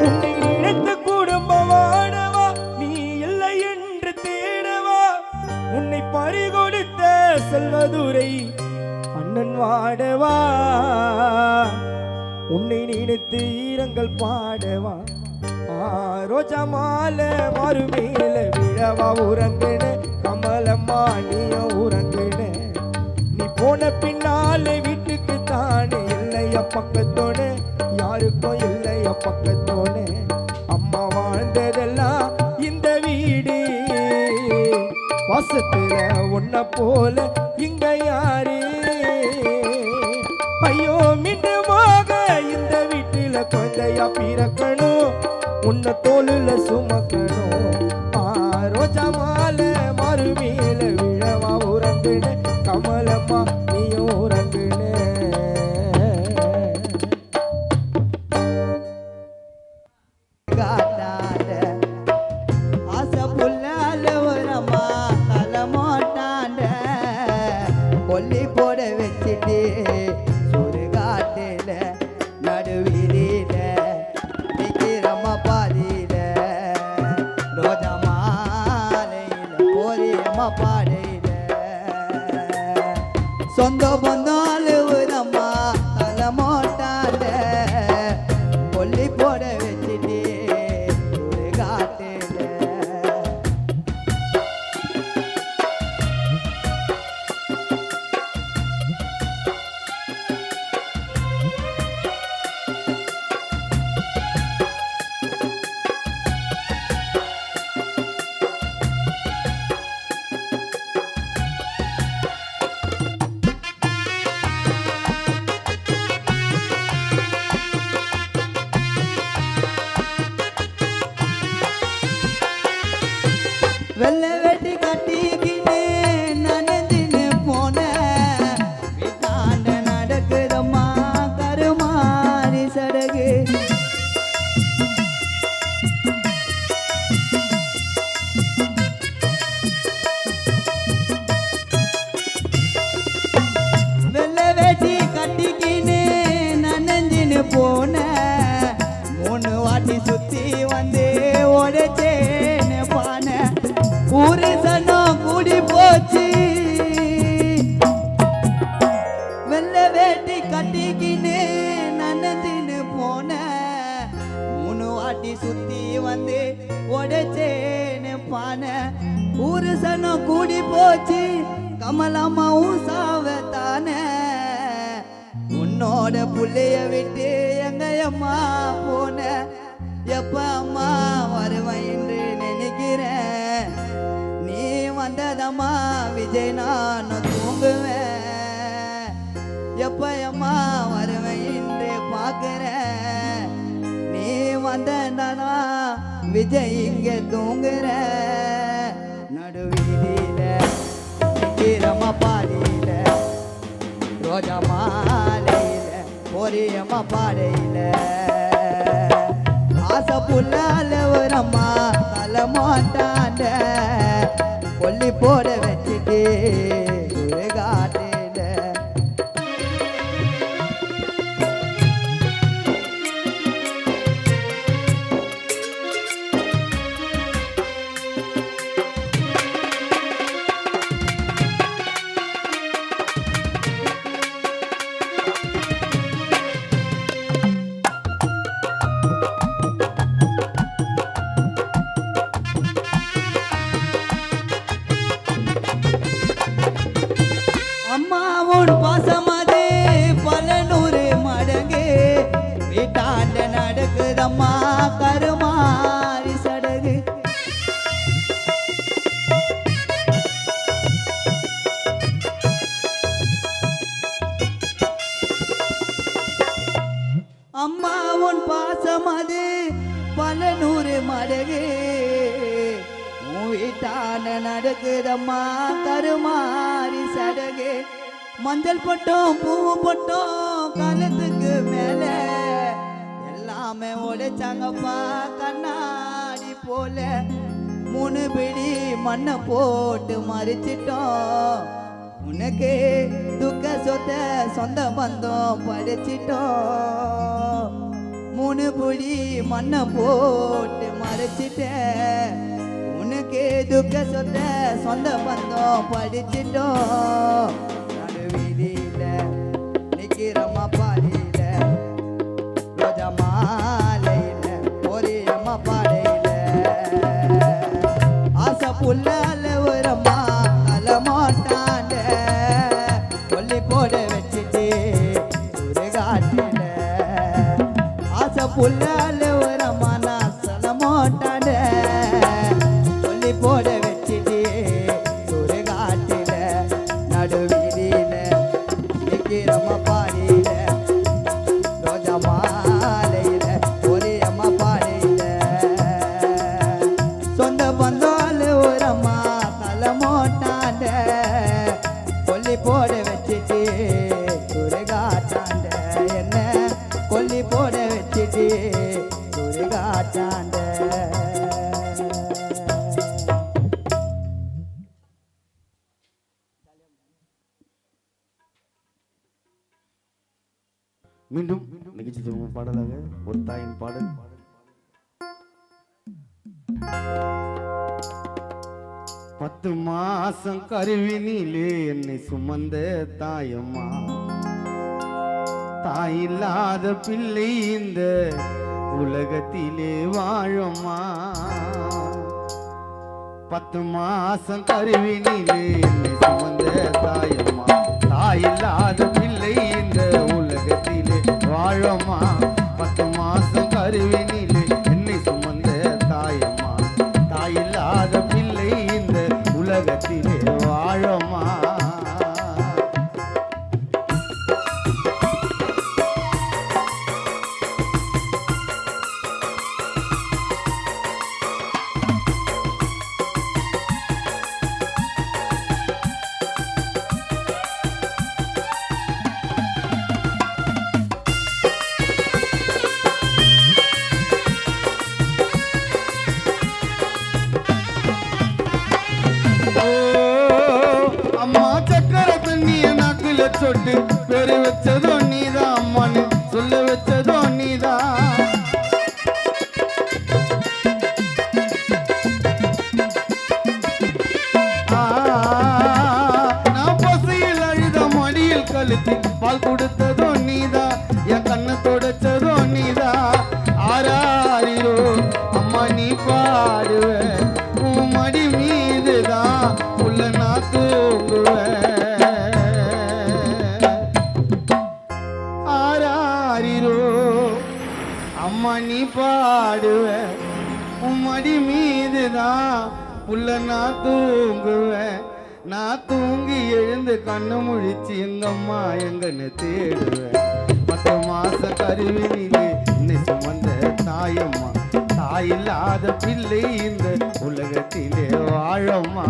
உன்னை நினைத்த குடும்பம் வாடவா நீ இல்லை என்று தேடவா உன்னை பறிகொடுத்த செல்வதுரை அண்ணன் வாடவா உன்னை நினைத்து இரங்கல் பாடவா ரோஜா மாலை மறுமேல விழவா உறங்குன கமலம்மா நீயும் உறங்குன நீ போன பின்னாலே வீட்டுக்கு தானே இல்லையா பக்கத்தோட யாருக்கும் இல்லையா பக்கத்தோட அம்மா வாழ்ந்ததெல்லாம் இந்த வீடு பாசத்துல உன்னை போல இங்க யாரு ஐயோ மீண்டுமாக இந்த வீட்டுல குழந்தையா பிறக்கணும் உன்னை தோலுல சுமக்கணும் ரோஜா மாலை மறுமேல விழவா உறங்குன கமலம்மா நீயும் உறங்குன காட்டாண்ட ஆசை புல்லால வரமா தலைமோட்டாண்ட கொல்லி போட வச்சுட்டு சுடுகாட்டில நடுவீதியில நிக்கிறம்மா பாதியில ரோஜா மாலையில போதியம்மா பாடையில சொந்த பந்தம் அழுவுறம்மா தலைமோட்டா வெள்ளை வெட்டி கட்டிக்கினே நனைஞ்சின்னு போன வீட்டாண்ட நடக்குதம்மா கருமாரி சடகு வெள்ளை வெட்டி கட்டிக்கினே நனைஞ்சின்னு போன 3 வாட்டி சுத்தி வந்து உடைச்சேன்னு பானை ஊரு சனம் கூடி போச்சு வெள்ளை வேட்டி கட்டிக்கின்னு நனந்தின்னு போன 3 வாட்டி சுத்தி வந்து உடைச்சேன்னு பானை ஊரு சனம் கூடி போச்சு கமலம்மாவும் சாவத்தானே உன்னோட புள்ளைய விட்டு எங்க அம்மா போன எப்ப அம்மா வருவேன் என்று நினைக்கிறேன் நீ வந்ததம்மா விஜய் நானும் தூங்குவேன் எப்ப அம்மா வருவேன் என்று பார்க்கிறேன் நீ வந்தனா விஜய் இங்க தூங்குற நடுவீதியில நிக்கிறம்மா பாதியில ரோஜா மாலையில பொரியம்மா பாடையில ஆசை புல்லால ஒரு அம்மா தலை மாட்டாண்ட கொல்லி போட வச்சுட்டு காட்டில அம்மாவோட பாசமது பல 100 மடங்கு வீட்டாண்ட நடக்குதம்மா கருமாரி சடகு அம்மாவோட பாசமது பல 100 மடங்கு வீட்டான நடக்குதம்மா கருமாரி சடகு மஞ்சள் பொட்டும் பூ பொட்டும் கழுத்துக்கு மேல எல்லாமே உடைச்சாங்கப்பா கண்ணாடி போல 3 பிடி மண்ணை போட்டு மறிச்சிட்டோம் உனக்கு துக்க சொத்த சொந்த பந்தம் படிச்சிட்டோம் 3 பிடி மண்ணை போட்டு மறைச்சிட்டேன் உனக்கு துக்க சொத்த சொந்த பந்தம் படிச்சிட்டோம் நடுவீதியில நிக்கிறம்மா பாடியில ரோஜா மாலையில பொரியம்மா பாடையில ஆசை புல்லால ஒரு அம்மா அலமாட்டாண்ட கொல்லி போட வச்சுட்டு ஒரு காட்டில ஆசை புல்லால ஒரு அம்மா நான் சொல்ல மாட்டாண்ட போட வச்சுட்டு ஒரு காட்டில நடுவீதியில நிக்கிறம்மா பாடியில ரோஜா மாலையில ஒரு அம்மா பாடியில சொந்த பந்தால ஒரு அம்மா தலை மோட்டாண்ட கொல்லி போட வச்சுட்டு ஒரு காட்டாண்ட என்ன கொல்லி போட வச்சுட்டு ஒரு காட்டாண்ட மீண்டும் நிகழ்ச்சி துவங்கும் பாடலாக ஒரு தாயின் பாடல் 10 மாசம் கருவினிலே என்னை சுமந்த தாயம்மா தாயில்லாத பிள்ளை இந்த உலகத்திலே வாழம்மா 10 மாசம் கருவினிலே என்னை சுமந்த தாயம்மா தாயில்லாத பிள்ளை இந்த உலகத்திலே வாழம்மா 10 மாசம் கருவினிலே என்னை சுமந்த தாயம்மா தாயில்லாத பிள்ளை இந்த உலகத்திலே வாழம்மா போட்டு பேரு வச்சதோ நீதான் அம்மான்னு சொல்ல வச்சதோ நீதான் நான் பசியில் அழுத மடியில் கழுத்தி பால் கொடுத்ததோ நீதான் என் கண்ணை தொடச்சதோ நீதான் ஆராரிரோ அம்மா நீ பாடுவ உன் மடி மீதுதான் உள்ள நான் தூங்குவேன் ஆராரிரோ அம்மா நீ பாடுவ உன் மடி மீதுதான் உள்ள நான் தூங்குவேன் நான் தூங்கி எழுந்து கண்ணு முழிச்சு எங்கம்மா எங்கன்னு தேடுவேன் 10 மாச கருவினிலே என்னை சுமந்த தாயம்மா தாயில்லாத பிள்ளை இந்த உலகத்திலே வாழம்மா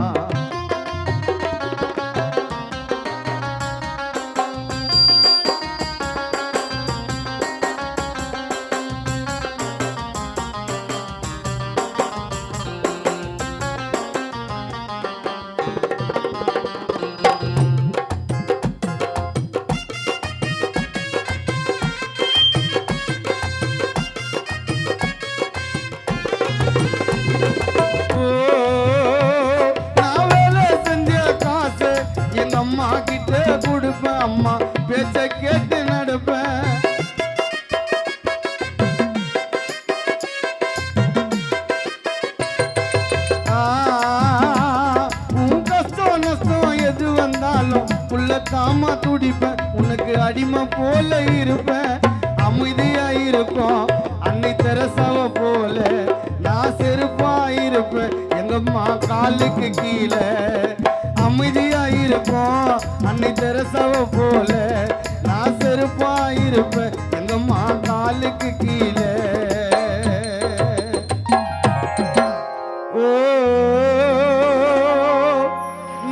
அம்மா கிட்ட கொடுப்பேன் அம்மா பேச்ச கேட்டு நடப்பேன் உன் கஷ்டம் நஷ்டம் எது வந்தாலும் உள்ளத்தாமா துடிப்பேன் உனக்கு அடிமை போல இருப்பேன் அமைதியா இருக்கும் அன்னை தெரசாவ போல நான் செருப்பா இருப்பேன் எங்கம்மா காலுக்கு கீழே அமைதியா இருப்போம் அன்னை தெரசாவ போல நான் செருப்பா இருப்பேன் எங்கம்மா காலுக்கு கீழே ஓ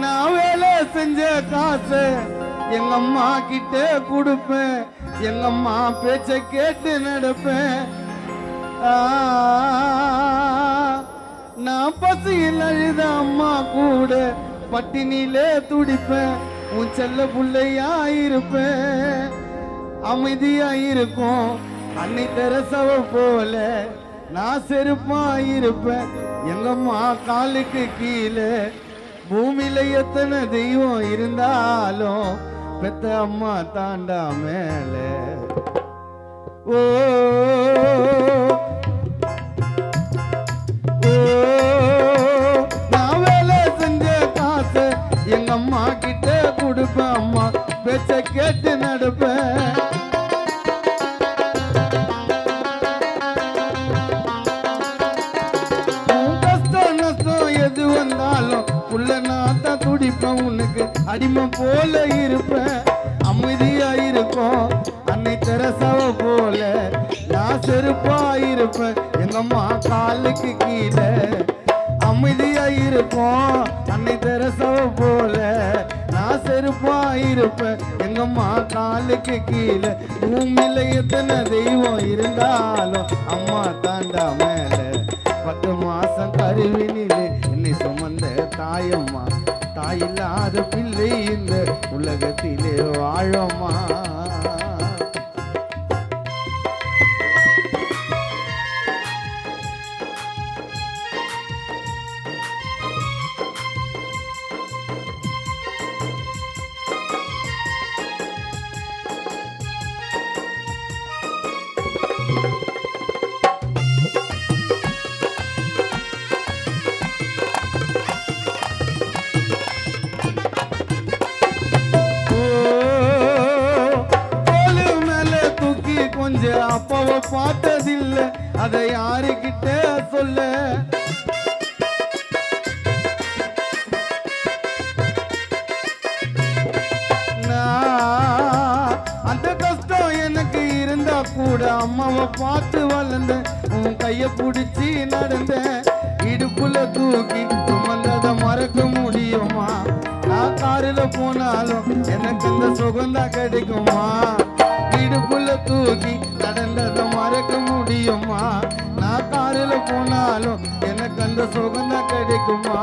நான் வேலை செஞ்ச காசு எங்கம்மா கிட்ட கொடுப்பேன் எங்கம்மா பேச்ச கேட்டு நடப்பேன் நான் பசியில் அழுத அம்மா கூட பட்டினிலே துடிப்பேன் உன் செல்ல புள்ளையா இருப்பேன் அமைதியா இருக்கும் அன்னை தெரசாவ போல நான் செருப்பா இருப்பேன் எங்கம்மா காலுக்கு கீழே பூமியில எத்தனை தெய்வம் இருந்தாலும் பெத்த அம்மா தாண்டா மேல ஓ எங்க அம்மா கிட்ட கொடுப்பேன் அம்மா பேச்ச கேட்டு நடப்பேன் கஷ்டம் நஷ்டம் எது வந்தாலும் உள்ள நான் தான் துடிப்பேன் உனக்கு அடிமை போல இருப்பேன் அமைதியா இருக்கும் அன்னை தெரசாவ போல நான் செருப்பா இருப்பேன் எங்க அம்மா காலுக்கு கீழே அமைதியா இருக்கும் அன்னை தெரசாவ போல நான் செருப்பா இருப்பேன் எங்கம்மா காலுக்கு கீழே பூமியில எத்தனை தெய்வம் இருந்தாலும் அம்மா தாண்டா மேல 10 மாசம் கருவினிலே என்னை சுமந்த தாயம்மா தாயில்லாத பிள்ளை இந்த உலகத்திலே வாழம்மா அப்பாவை பார்த்ததில்லை அதை யாருக்கிட்ட சொல்ல அந்த கஷ்டம் எனக்கு இருந்தா கூட அம்மாவை பார்த்து வளர்ந்த உன் கைய பிடிச்சி நடந்த இடுப்புல தூக்கி சுமந்ததை மறக்க முடியுமா நான் காரில் போனாலும் எனக்கு அந்த சுகந்தான் கிடைக்குமா இடுப்புல தூக்கி நடந்ததை மறக்க முடியுமா நான் காரில் போனாலும் எனக்கு அந்த சுகந்தான் கிடைக்குமா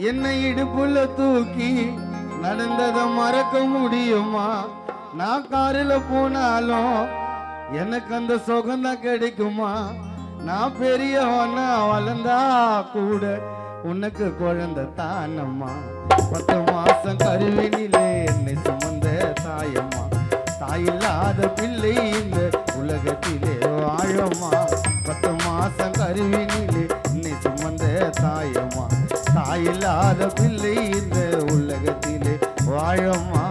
என்னை இடுப்புல தூக்கி நடந்ததை மறக்க முடியுமா? நான் காரில் போனாலும் எனக்கு அந்த சுகம்தான் கிடைக்குமா? நான் பெரியவனா வளர்ந்தா கூட உனக்கு குழந்தை தானம்மா. 10 மாசம் கருவினிலே என்னை சுமந்த தாயம்மா. தாயில்லாத பிள்ளை இந்த உலகத்திலே வாழம்மா. 10 மாசம் கருவினிலே என்னை சுமந்த தாயம்மா. தாயில்லாத பிள்ளை இந்த உலகத்திலே வாழம்மா.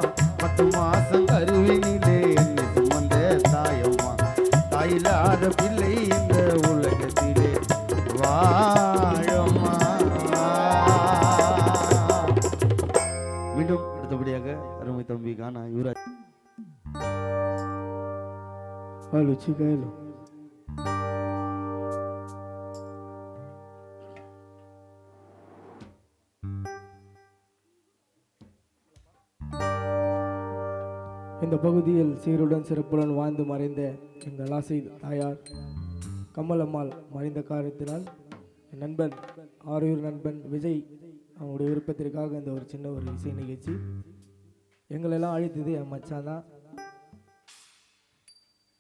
10 மாசம் கருவினிலே என்னை சுமந்த தாயம்மா. தாயில்லாத பிள்ளை இந்த உலகத்திலே வாழம்மா. மீண்டும் அடுத்தபடியாக அருமை தம்பி கானா யுவராஜ். ஹலோ சிகாயலோ இந்த பகுதியில் சீருடன் சிறப்புடன் வாழ்ந்து மறைந்த எங்கள் ஆசை தாயார் கமலம்மாள் மறைந்த காரணத்தினால் என் நண்பன் ஆரூர் நண்பன் விஜய் அவனுடைய விருப்பத்திற்காக இந்த ஒரு சின்ன ஒரு இசை நிகழ்ச்சி. எங்களெல்லாம் அழைத்தது என் மச்சான் தான்.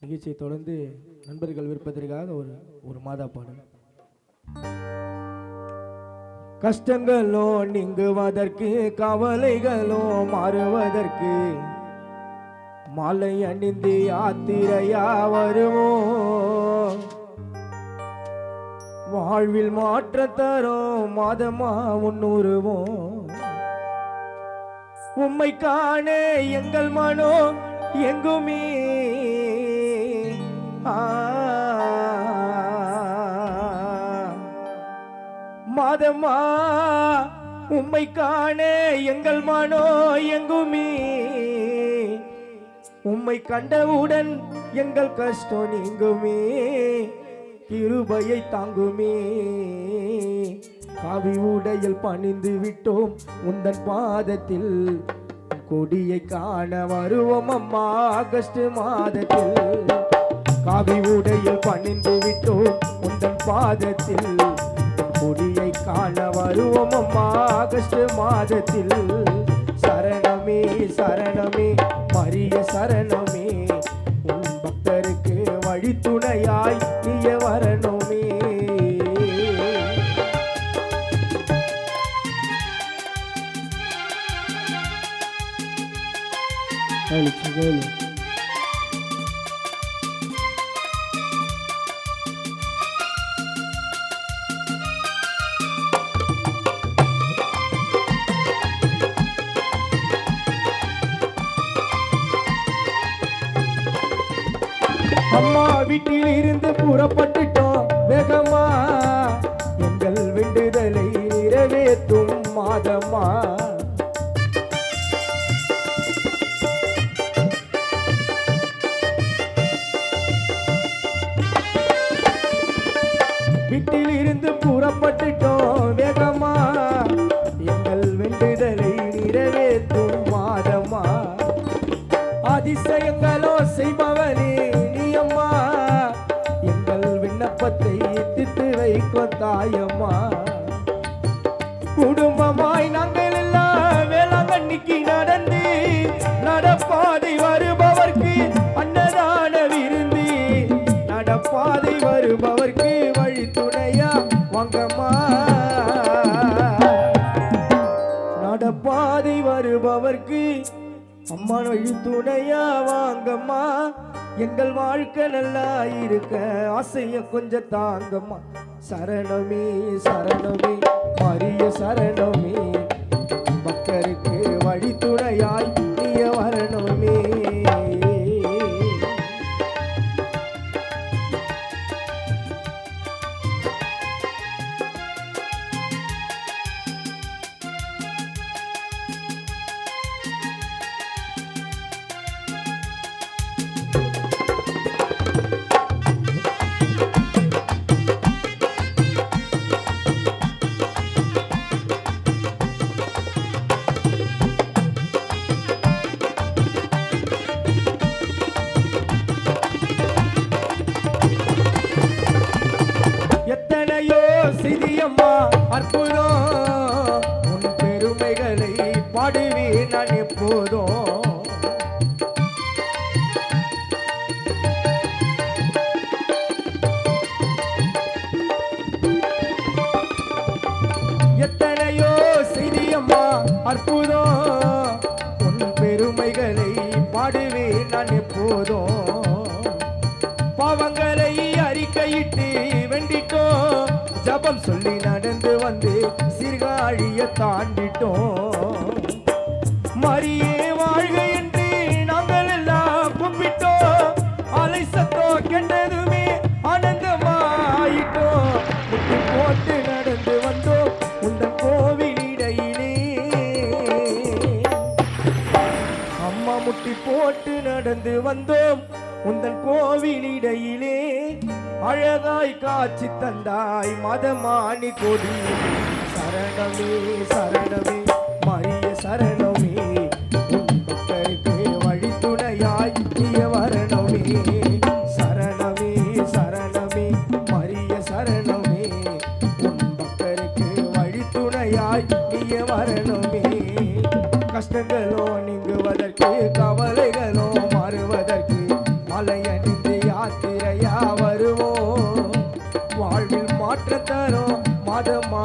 நிகழ்ச்சியை தொடர்ந்து நண்பர்கள் விருப்பத்திற்காக ஒரு மாதா பாடல். கஷ்டங்களோ நீங்குவதற்கு கவலைகளோ மாறுவதற்கு மாலை அணிந்து யாத்திரையா வருவோம். வாழ்வில் மாற்ற தரும் மாதமா முன்னுருவோம். உம்மை காண எங்கள் மனோ எங்குமே மாதமா உம்மை காண எங்கள் மனோ எங்குமே. உம்மை கண்டவுடன் எங்கள் கஷ்டம் நீங்குமே. கிருபையை தாங்குமே. காவி உடையில் பணிந்து விட்டோம் உந்தன் பாதத்தில். கொடியை காண வருவோம் அம்மா ஆகஸ்ட் மாதத்தில். காவி உடையில் பணிந்து விட்டோம் உந்தன் பாதத்தில். கொடியை காண வருவோம் அம்மா ஆகஸ்ட் மாதத்தில். சரணமே சரணமே மரிய சரணமே. உன் பக்தருக்கு வழித்துணையாய் நீய வரணுமே. அம்மா வீட்டில் இருந்து புறப்பட்டுட்டோம் வேகமா. எங்கள் வேண்டுதலை நிறைவேற்றும் மாதம்மா. வீட்டில் இருந்து புறப்பட்டுட்டோம் வேகமா. எங்கள் வேண்டுதலை நிறைவேற்றும் மாதம்மா. அதிசயங்களோ செய்பவனே நீ அம்மா. எங்கள் விண்ணப்பத்தை திட்டு வைக்கும் தாயம்மா. குடும்பமாய் நாங்கள் எல்லாம் வேளாங்கண்ணிக்கு நடந்து நடப்பாதை வருபவர்க்கு அன்னதான விருந்து. நடப்பாதை வருபவர்க்கு வழித்துணையா வாங்கம்மா. நடப்பாதை வருபவர்க்கு அம்மா வழித்துணையா வாங்கம்மா. எங்கள் வாழ்க்கை நல்லா இருக்க ஆசைய கொஞ்சம் தாங்கம்மா. சரணமே சரணமே மரிய சரணமே. பக்தருக்கு வழித்துணையாய் நீய வரணுமே. போதும். எத்தனையோ செய்தியம்மா அற்புதம், உன் பெருமைகளை பாடுவேன் நான் எப்போதும். பாவங்களை அறிக்கையிட்டு வெண்டிட்டோம், ஜபம் சொல்லி நடந்து வந்து சீர்காழிய தாண்டிட்டோம். மரியே வாழ்க என்று நாங்கள் எல்லாம் கும்பிட்டோம், அலை சத்தம் கெட்டதுமே ஆனந்தமாயிட்டோம். முட்டி போட்டு நடந்து வந்தோம் உந்தன் கோவிலிடையிலே, அம்மா முட்டி போட்டு நடந்து வந்தோம் உந்தன் கோவிலிடையிலே. அழகாய் காட்சி தந்தாய் மதமானி கொடி, சரணமே சரணமே மரிய சரணமே, உன் பக்தருக்கு வழித்துணையாய் நீய வரணுமே. சரணமே சரணமே மரிய சரணமே, உன் பக்தருக்கு வழித்துணையாய் நீய வரணுமே. கஷ்டங்களோ நீங்குவதற்கு கவலைகளோ மாறுவதற்கு மலையணிந்து யாத்திரையா வருவோம், வாழ்வில் மாற்றம் தரும் மதமா